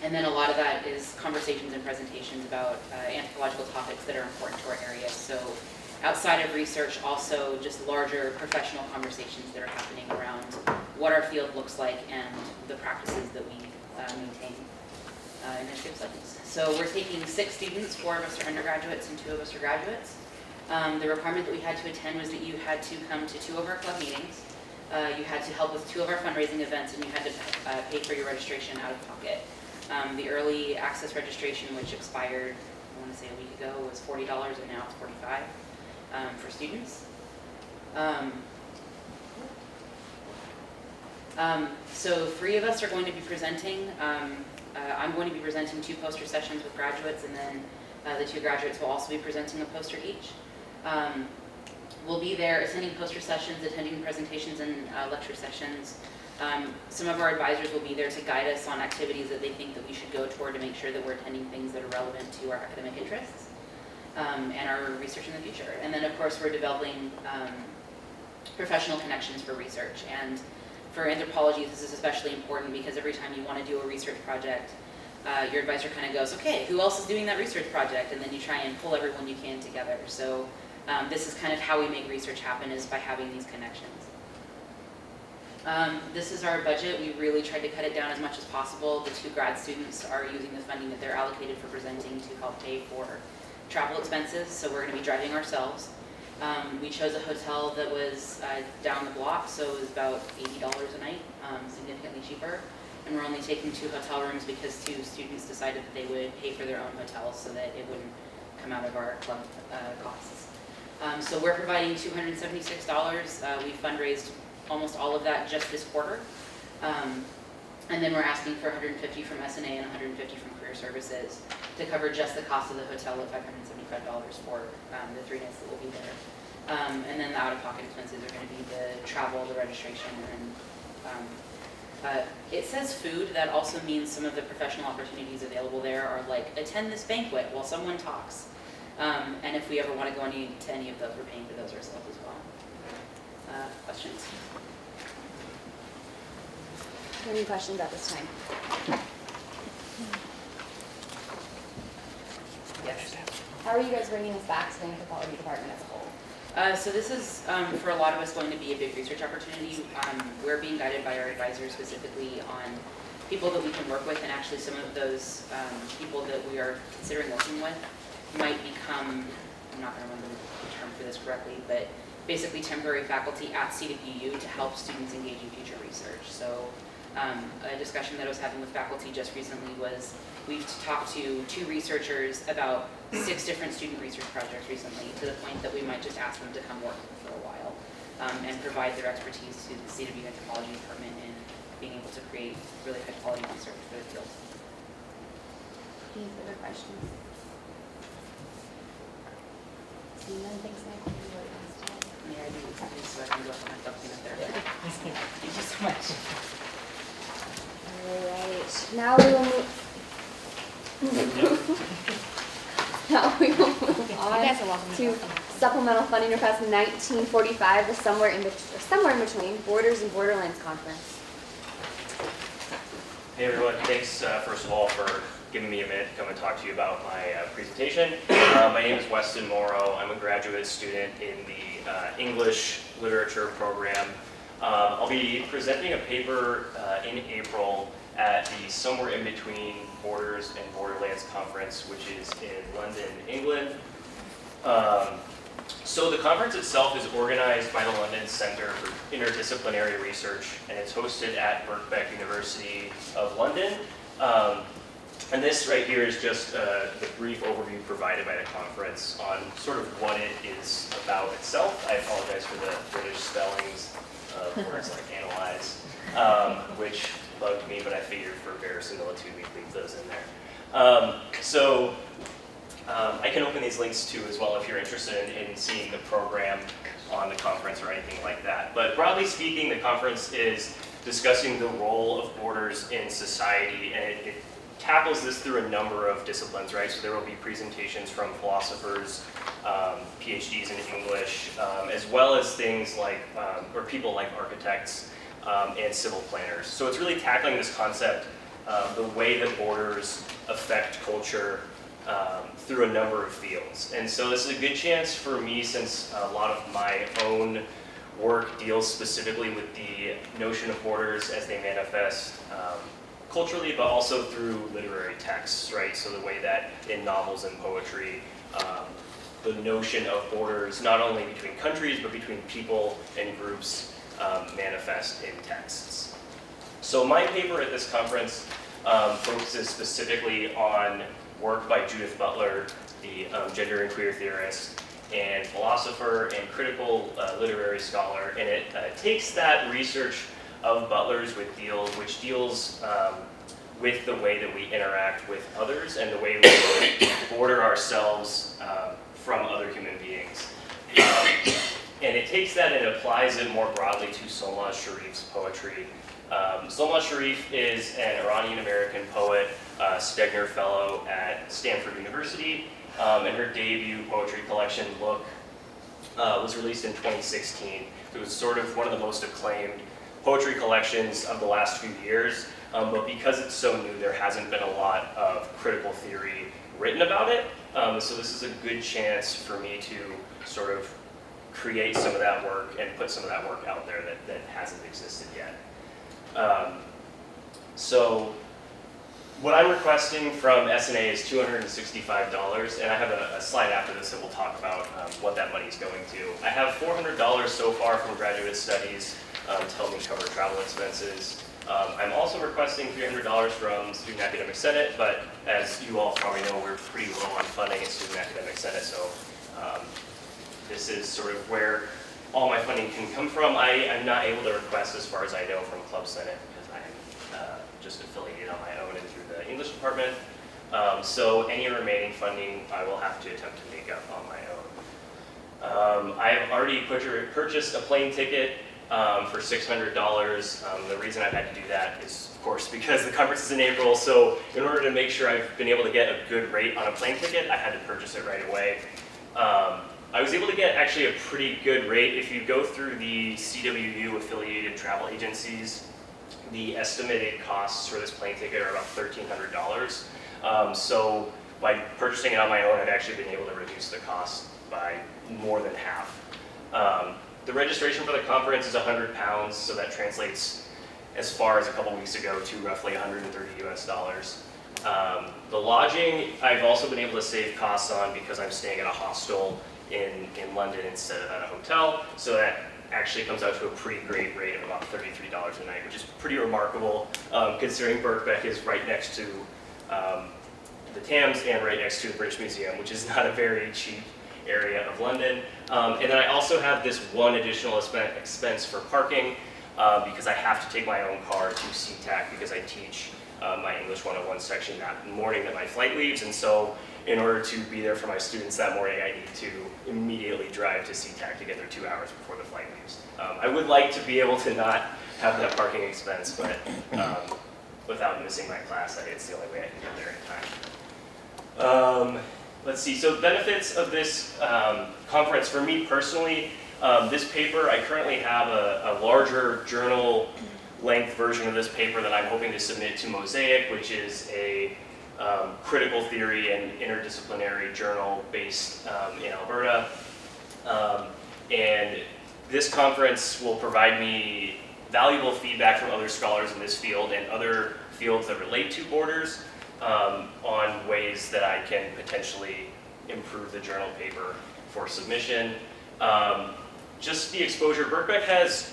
And then a lot of that is conversations and presentations about anthropological topics that are important to our area. So outside of research, also just larger professional conversations that are happening around what our field looks like and the practices that we maintain initiatives like this. So we're taking 6 students, 4 of us are undergraduates and 2 of us are graduates. The requirement that we had to attend was that you had to come to 2 of our club meetings. You had to help with 2 of our fundraising events, and you had to pay for your registration out of pocket. The early access registration, which expired, I want to say a week ago, was $40, and now it's $45 for students. So 3 of us are going to be presenting. I'm going to be presenting 2 poster sessions with graduates, and then the 2 graduates will also be presenting a poster each. We'll be there attending poster sessions, attending presentations and lecture sessions. Some of our advisors will be there to guide us on activities that they think that we should go toward to make sure that we're attending things that are relevant to our academic interests and our research in the future. And then of course we're developing professional connections for research. And for anthropology, this is especially important because every time you want to do a research project, your advisor kind of goes, okay, who else is doing that research project? And then you try and pull everyone you can together. So this is kind of how we make research happen, is by having these connections. This is our budget. We really tried to cut it down as much as possible. The 2 grad students are using the funding that they're allocated for presenting to help pay for travel expenses, so we're going to be driving ourselves. We chose a hotel that was down the block, so it was about $80 a night, significantly cheaper. And we're only taking 2 hotel rooms because 2 students decided that they would pay for their own hotels so that it wouldn't come out of our club costs. So we're providing $276. We fundraised almost all of that just this quarter. And then we're asking for $150 from S&A and $150 from Career Services to cover just the cost of the hotel at $575 for the 3 nights that we'll be there. And then the out-of-pocket expenses are going to be the travel, the registration, and it says food. That also means some of the professional opportunities available there are like attend this banquet while someone talks. And if we ever want to go to any of those, we're paying for those ourselves as well. Questions? Any questions at this time? Yes. How are you guys bringing this back to the anthropology department as a whole? So this is, for a lot of us, going to be a big research opportunity. We're being guided by our advisors specifically on people that we can work with, and actually some of those people that we are considering working with might become, I'm not going to remember the term for this correctly, but basically temporary faculty at CWU to help students engage in future research. So a discussion that I was having with faculty just recently was we've talked to 2 researchers about 6 different student research projects recently, to the point that we might just ask them to come work for a while and provide their expertise to the CWU Anthropology Department in being able to create really high quality research for the field. Any further questions? None, thanks, Nick. Yeah, I do, so I can go for my document there. Thank you so much. All right, now we will move. Now we will move on to supplemental funding request 1945, the somewhere in between Borders and Borderlands Conference. Hey everyone, thanks first of all for giving me a minute to come and talk to you about my presentation. My name is Weston Morrow. I'm a graduate student in the English Literature program. I'll be presenting a paper in April at the Somewhere in Between Borders and Borderlands Conference, which is in London, England. So the conference itself is organized by the London Centre for Interdisciplinary Research, and it's hosted at Birkbeck University of London. And this right here is just the brief overview provided by the conference on sort of what it is about itself. I apologize for the British spellings of words like analyze, which bugged me, but I figured for verisimilitude we'd leave those in there. I can open these links too as well if you're interested in seeing the program on the conference or anything like that. But broadly speaking, the conference is discussing the role of borders in society, and it tackles this through a number of disciplines, right? So there will be presentations from philosophers, PhDs in English, as well as things like, or people like architects and civil planners. So it's really tackling this concept, the way that borders affect culture through a number of fields. And so this is a good chance for me, since a lot of my own work deals specifically with the notion of borders as they manifest culturally, but also through literary texts, right? So the way that in novels and poetry, the notion of borders, not only between countries, but between people and groups, manifest in texts. So my paper at this conference focuses specifically on work by Judith Butler, the gender and queer theorist and philosopher and critical literary scholar, and it takes that research of Butler's which deals with the way that we interact with others and the way we border ourselves from other human beings. And it takes that and applies it more broadly to Solmaz Sharif's poetry. Solmaz Sharif is an Iranian-American poet, Stegner Fellow at Stanford University, and her debut poetry collection, Look, was released in 2016. It was sort of one of the most acclaimed poetry collections of the last few years, but because it's so new, there hasn't been a lot of critical theory written about it. So this is a good chance for me to sort of create some of that work and put some of that work out there that hasn't existed yet. So what I'm requesting from S&A is $265, and I have a slide after this that will talk about what that money is going to. I have $400 so far from Graduate Studies to help me cover travel expenses. I'm also requesting $300 from Student Academic Senate, but as you all probably know, we're pretty low on funding at Student Academic Senate, so this is sort of where all my funding can come from. I'm not able to request, as far as I know, from Club Senate because I'm just affiliated on my own and through the English department. So any remaining funding I will have to attempt to make up on my own. I have already purchased a plane ticket for $600. The reason I've had to do that is, of course, because the conference is in April. So in order to make sure I've been able to get a good rate on a plane ticket, I had to purchase it right away. I was able to get actually a pretty good rate. If you go through the CWU affiliated travel agencies, the estimated costs for this plane ticket are about $1,300. So by purchasing it on my own, I've actually been able to reduce the cost by more than half. The registration for the conference is £100, so that translates as far as a couple weeks ago to roughly $130 US. The lodging, I've also been able to save costs on because I'm staying at a hostel in London instead of at a hotel, so that actually comes out to a pretty great rate of about $33 a night, which is pretty remarkable considering Birkbeck is right next to the Thames and right next to the British Museum, which is not a very cheap area of London. And then I also have this one additional expense for parking because I have to take my own car to CTAC because I teach my English 101 section that morning that my flight leaves, and so in order to be there for my students that morning, I need to immediately drive to CTAC to get there 2 hours before the flight leaves. I would like to be able to not have that parking expense, but without missing my class, it's the only way I can get there in time. Let's see, so benefits of this conference for me personally, this paper, I currently have a larger journal length version of this paper that I'm hoping to submit to Mosaic, which is a critical theory and interdisciplinary journal based in Alberta. And this conference will provide me valuable feedback from other scholars in this field and other fields that relate to borders on ways that I can potentially improve the journal paper for submission. Just the exposure, Birkbeck has,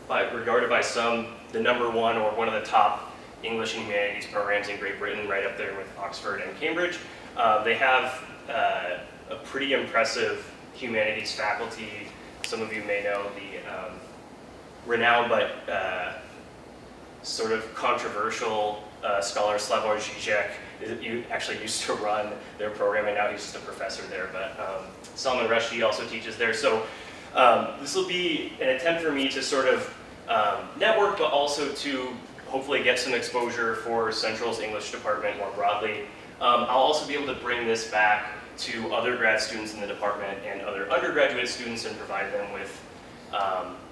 regarded by some, the #1 or one of the top English and humanities programs in Great Britain, right up there with Oxford and Cambridge. They have a pretty impressive humanities faculty. Some of you may know the renowned but sort of controversial scholar Slavoj Žižek. You actually used to run their program, and now he's just a professor there. But Salman Rushdie also teaches there. So this will be an attempt for me to sort of network, but also to hopefully get some exposure for Central's English department more broadly. I'll also be able to bring this back to other grad students in the department and other undergraduate students and provide them with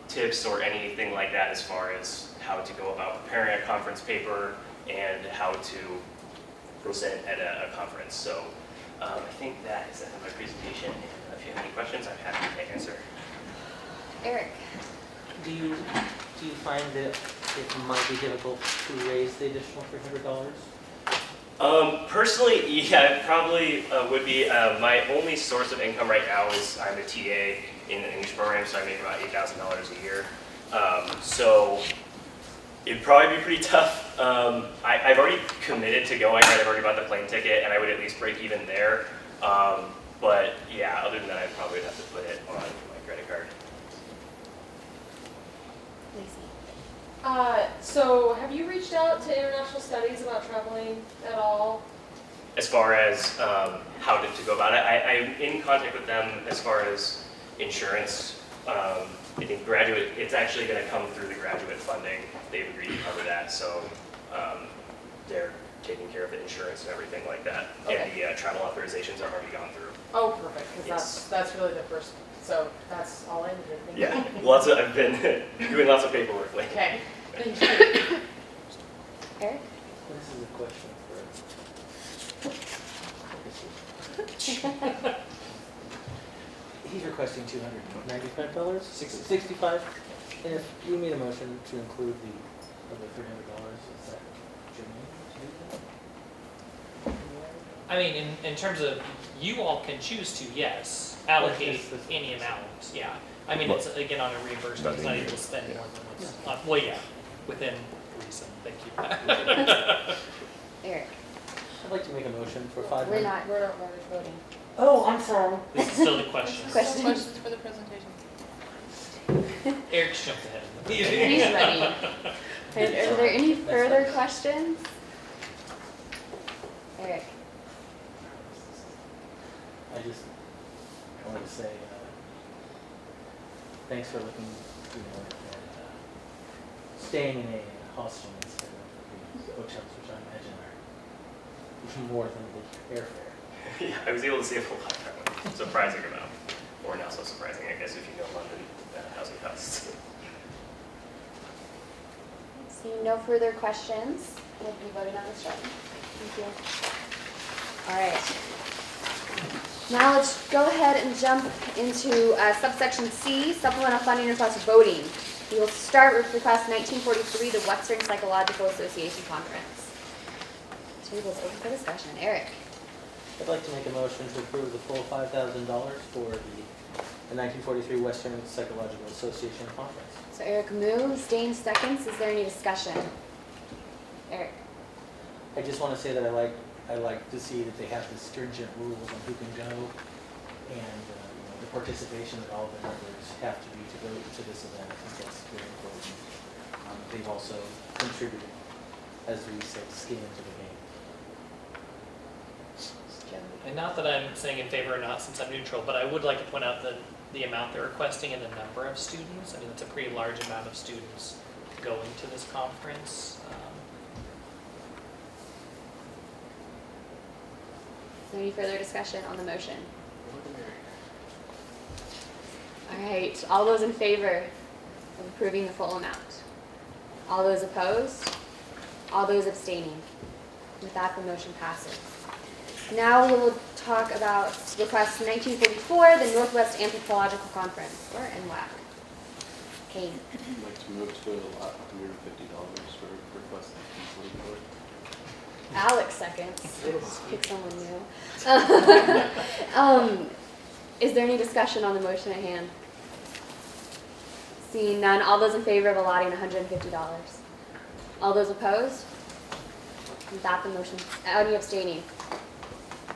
tips or anything like that as far as how to go about preparing a conference paper and how to present at a conference. So I think that is the end of my presentation. And if you have any questions, I'm happy to answer. Eric? Do you find that it might be difficult to raise the additional $300? Personally, yeah, it probably would be. My only source of income right now is I'm a TA in an English program, so I make about $8,000 a year. So it'd probably be pretty tough. I've already committed to going, right? I've already bought the plane ticket, and I would at least break even there. But yeah, other than that, I probably would have to put it on my credit card. So have you reached out to International Studies about traveling at all? As far as how to go about it, I'm in contact with them as far as insurance. I think graduate, it's actually going to come through the graduate funding. They've agreed to cover that, so they're taking care of the insurance and everything like that. Okay. And the travel authorizations have already gone through. Oh, perfect, because Yes. that's really the first, so that's all I needed. Thank Yeah, you. I've been doing lots of paperwork lately. Okay, thank you. Eric? This is a question for... He's requesting $295? 65? And if you made a motion to include the other $300, is that germane to do that? I mean, in terms of, you all can choose to, yes, allocate any amount, yeah. I mean, it's, again, on a reimbursement, it's not able to spend more than what's, well, yeah, within reason, thank you. Eric? I'd like to make a motion for 500. We're not voting. Oh, I'm sorry. This is still the question. Questions for the presentation. Eric's jumped ahead of the He's meeting. ready. Are there any further questions? Eric? I wanted to say thanks for looking, at staying in a hostel instead of the hotels, which I imagine are even more than the airfare. Yeah, I was able to save a lot of that surprising amount. Or not so surprising, I guess, if you know London housing costs. Seeing no further questions, we'll be voting on this one. Thank you. All right. Now let's go ahead and jump into subsection C, supplemental funding request voting. We will start with request 1943, the Western Psychological Association Conference. Table's open for discussion. Eric? I'd like to make a motion to approve the full $5,000 for the 1943 Western Psychological Association Conference. So Eric moves, Dane seconds. Is there any discussion? Eric? I just want to say that I like to see that they have the stringent rules on who can go, and the participation that all the members have to do to go to this event. I think that's very important. They've also contributed, as we say, skin into the game. And not that I'm saying in favor or not, since I'm neutral, but I would like to point out the amount they're requesting and the number of students. I mean, it's a pretty large amount of students going to this conference. Is there any further discussion on the motion? All right, all those in favor of approving the full amount? All those opposed? All those abstaining? With that, the motion passes. Now we will talk about request 1944, the Northwest Anthropological Conference, or NWAC. Kane, I'd like to move to allot $150 for request of the board. Alex seconds. Pick someone new. Is there any discussion on the motion at hand? Seeing none, all those in favor of allotting $150? All those opposed? With that, the motion, any abstaining?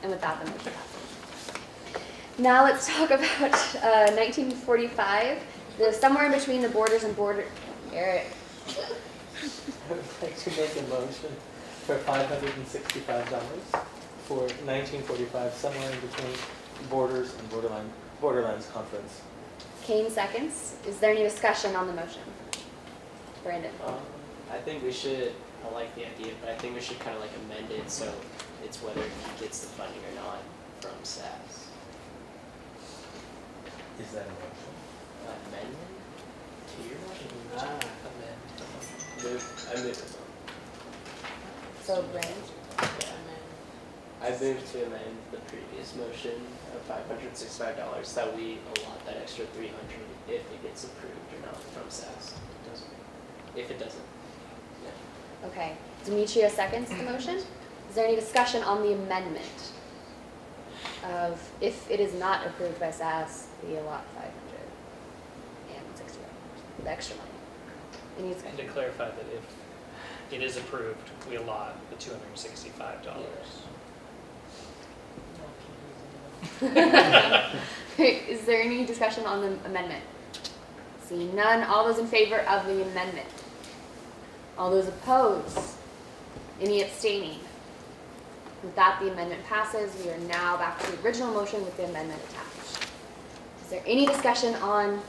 And with that, the motion passes. Now let's talk about 1945, the somewhere in between the borders and border, Eric. I would like to make a motion for $565 for 1945, somewhere in between Borders and Borderlands Conference. Kane seconds. Is there any discussion on the motion? Brandon? I think we should, I like the idea, but I think we should kind of like amend it so it's whether he gets the funding or not from SAS. Is that a motion? Amendment to your motion? Ah. I move it. So, Brandon? I move to amend the previous motion of $565 that we allot that extra $300 if it gets approved or not from SAS. If it doesn't. Yeah. Okay. Demetria seconds the motion. Is there any discussion on the amendment of if it is not approved by SAS, we allot $500 and $60, the extra money? Any And discussion? to clarify that if it is approved, we allot the $265. Okay, is there any discussion on the amendment? Seeing none, all those in favor of the amendment? All those opposed? Any abstaining? With that, the amendment passes. We are now back to the original motion with the amendment attached. Is there any discussion on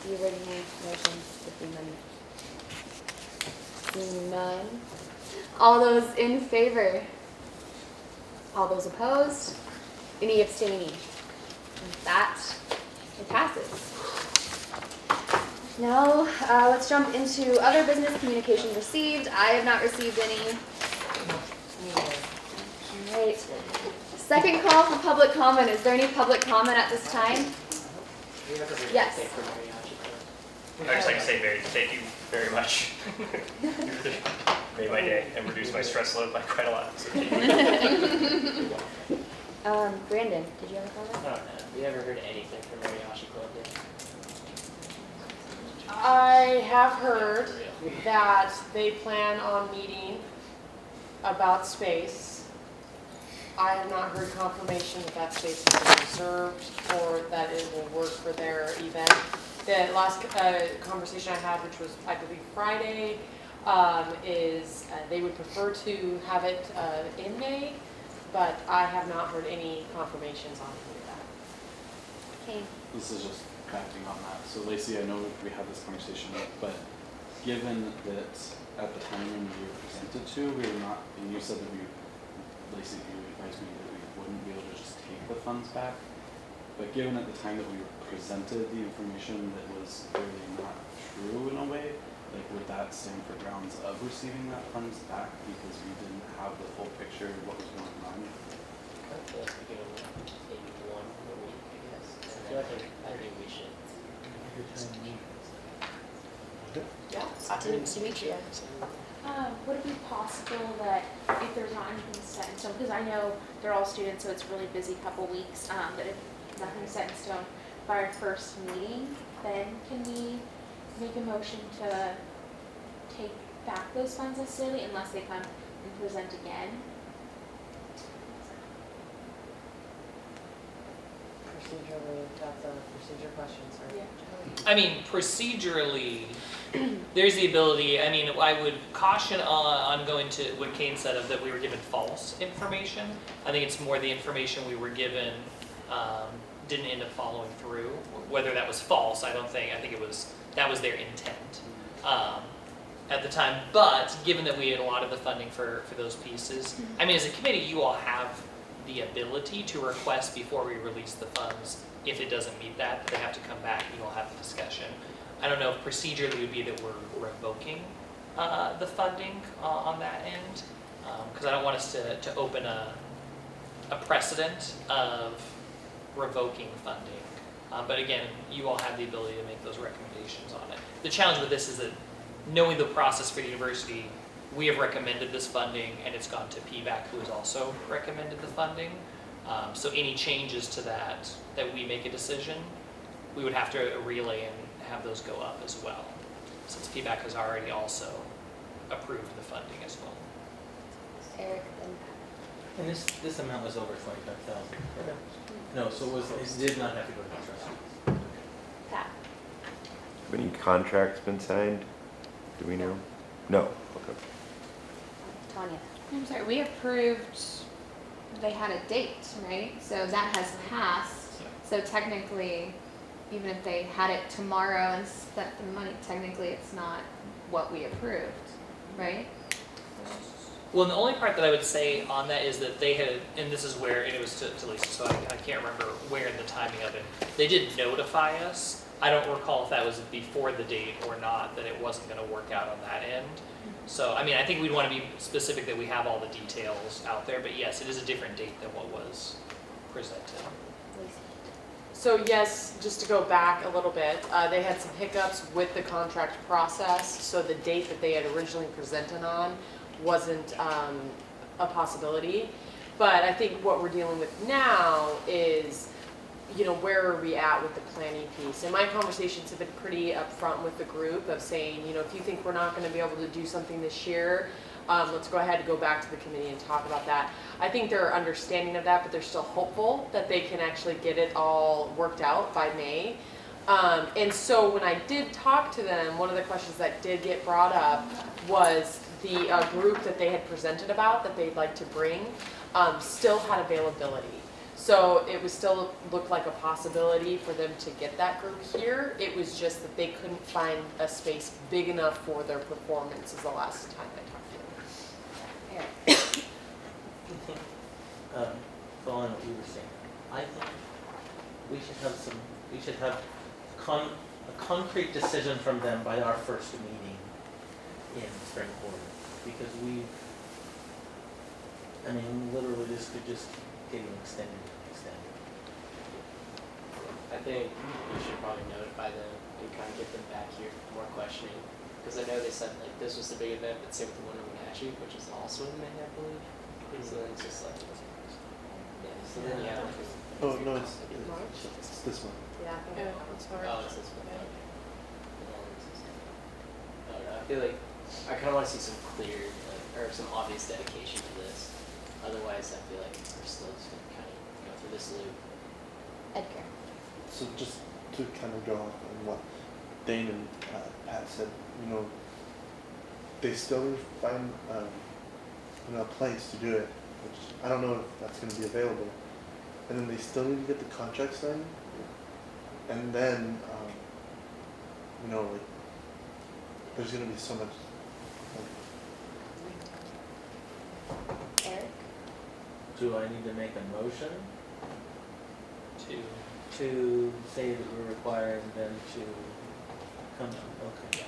the original motion with the amendment? Seeing none. All those in favor? All those opposed? Any abstaining? With that, it passes. Now, let's jump into other business communication received. I have not received any. All right. Second call for public comment. Is there any public comment at this time? Yes. I'd just like to say, thank you very much. You made my day and reduced my stress load by quite a lot. So Brandon, did you have a comment? I don't know. Have you ever heard anything from Mariachi Club yet? I have heard that they plan on meeting about space. I have not heard confirmation that that space has been reserved or that it will work for their event. The last conversation I had, which was, I believe, Friday, is they would prefer to have it in May, but I have not heard any confirmations on any of that. Okay. This is just acting on that. So Lacey, I know we had this conversation, but given that at the time when we were presented to, we were not, and you said that Lacey, you advised me that we wouldn't be able to just take the funds back. But given at the time that we were presented the information that was clearly not true in a way, like would that stand for grounds of receiving that funds back because we didn't have the full picture of what was going on? I feel like we can only maybe one a week, I guess. And I think we should. Yeah, Demetria. Would it be possible that if there's not anything set in stone, because I know they're all students, so it's a really busy couple weeks, that if nothing's set in stone by our first meeting, then can we make a motion to take back those funds necessarily unless they come and present again? Procedurally, that's a procedure question, sir. Yeah. I mean, procedurally, there's the ability, I mean, I would caution on going to what Kane said of that we were given false information. I think it's more the information we were given didn't end up following through. Whether that was false, I don't think, I think that was their intent at the time. But given that we had a lot of the funding for those pieces, I mean, as a committee, you all have the ability to request before we release the funds if it doesn't meet that, they have to come back and you all have the discussion. I don't know if procedurally it would be that we're revoking the funding on that end, because I don't want us to open a precedent of revoking funding But again, you all have the ability to make those recommendations on it. The challenge with this is that knowing the process for the university, we have recommended this funding and it's gone to PVAC, who has also recommended the funding. So any changes to that we make a decision, we would have to relay and have those go up as well, since PVAC has already also approved the funding as well. Eric, then And this amount was over 25,000. No, so it did not have to go to the trustees. Pat. Have any contracts been signed? Do we know? No, okay. Tanya. I'm sorry, we approved, they had a date, right? So that has passed. So technically, even if they had it tomorrow and spent the money, technically it's not what we approved, right? Well, and the only part that I would say on that is that they had, and this is where, and it was to Lisa, so I can't remember where in the timing of it, they did notify us. I don't recall if that was before the date or not, that it wasn't going to work out on that end. So, I mean, I think we'd want to be specific that we have all the details out there, but yes, it is a different date than what was presented. So yes, just to go back a little bit, they had some hiccups with the contract process. So the date that they had originally presented on wasn't a possibility. But I think what we're dealing with now is, you know, where are we at with the planning piece? And my conversations have been pretty upfront with the group of saying, you know, if you think we're not going to be able to do something this year, let's go ahead and go back to the committee and talk about that. I think they're understanding of that, but they're still hopeful that they can actually get it all worked out by May. And so when I did talk to them, one of the questions that did get brought up was the group that they had presented about that they'd like to bring still had availability. So it was still looked like a possibility for them to get that group here. It was just that they couldn't find a space big enough for their performance is the last time I talked to them. Eric. Following what you were saying, I think we should have a concrete decision from them by our first meeting in spring quarter, because I mean, literally this could just get extended. I think we should probably notify them and kind of get them back here for more questioning. Because I know they said like this was the big event, but same with the one in Wenatchee, which is also in May, I believe. So then it's just like, yeah, so then you have to. Oh, no, it's this one. Yeah, I think it's March. Oh, it's this one. Okay. I don't know, I feel like I kind of want to see some clear, like, or some obvious dedication to this. Otherwise, I feel like we're still just going to kind of go through this loop. Edgar. So just to kind of go on what Dane and Pat said, you know, they still need to find a place to do it, which I don't know if that's going to be available. And then they still need to get the contract signed. And then, you know, like, there's going to be so much. Eric. Do I need to make a motion to say that we're requiring them to come? Okay.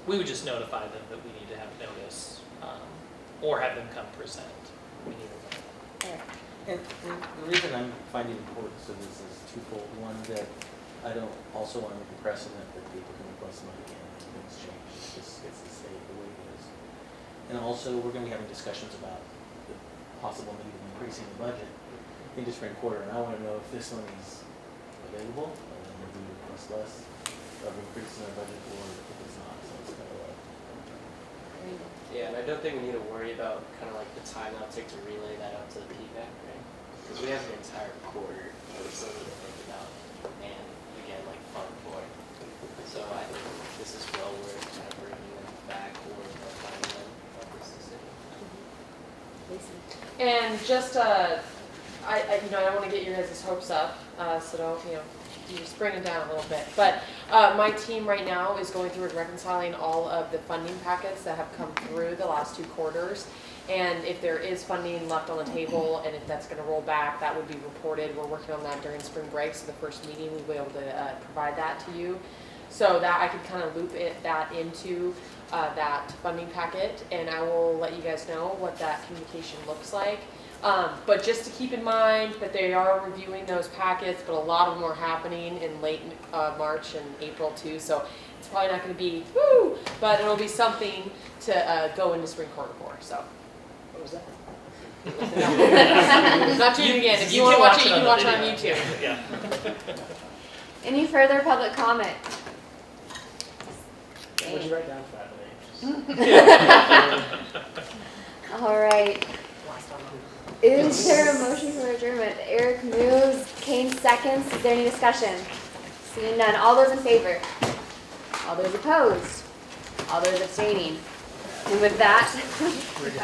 We would just notify them that we need to have notice, or have them come present. We need to. Eric. And the reason I'm finding importance of this is twofold. One, that I don't also want to make a precedent that people can request money again and things change. It's the state the way it is. And also, we're going to be having discussions about the possible need of increasing the budget into spring quarter. And I want to know if this one is available, and then maybe we request less of increasing our budget, or if it's not. So it's kind of like. Yeah, and I don't think we need to worry about kind of like the time that'll take to relay that out to the PVAC, right? Because we have an entire quarter that we still need to think about and, again, like fund for. So I think this is well worth kind of bringing them back or notifying them of this decision. And just, you know, I don't want to get your guys' hopes up, so don't, you know, you just bring it down a little bit. But my team right now is going through and reconciling all of the funding packets that have come through the last 2 quarters. And if there is funding left on the table and if that's going to roll back, that would be reported. We're working on that during spring break, so the first meeting we'll be able to provide that to you. So that I can kind of loop that into that funding packet, and I will let you guys know what that communication looks like. But just to keep in mind that they are reviewing those packets, but a lot of them are happening in late March and April too. So it's probably not going to be woo, but it'll be something to go into spring quarter for. So what was that? Not doing it again. If you want to watch it, you can watch it on YouTube. Yeah. Any further public comment? What'd you write down for that name? All right. Is there a motion for adjournment? Eric moves, Kane seconds. Is there any discussion? Seeing none. All those in favor? All those opposed? All those abstaining? And with that,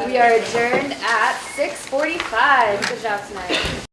we are adjourned at 6:45. Good job tonight.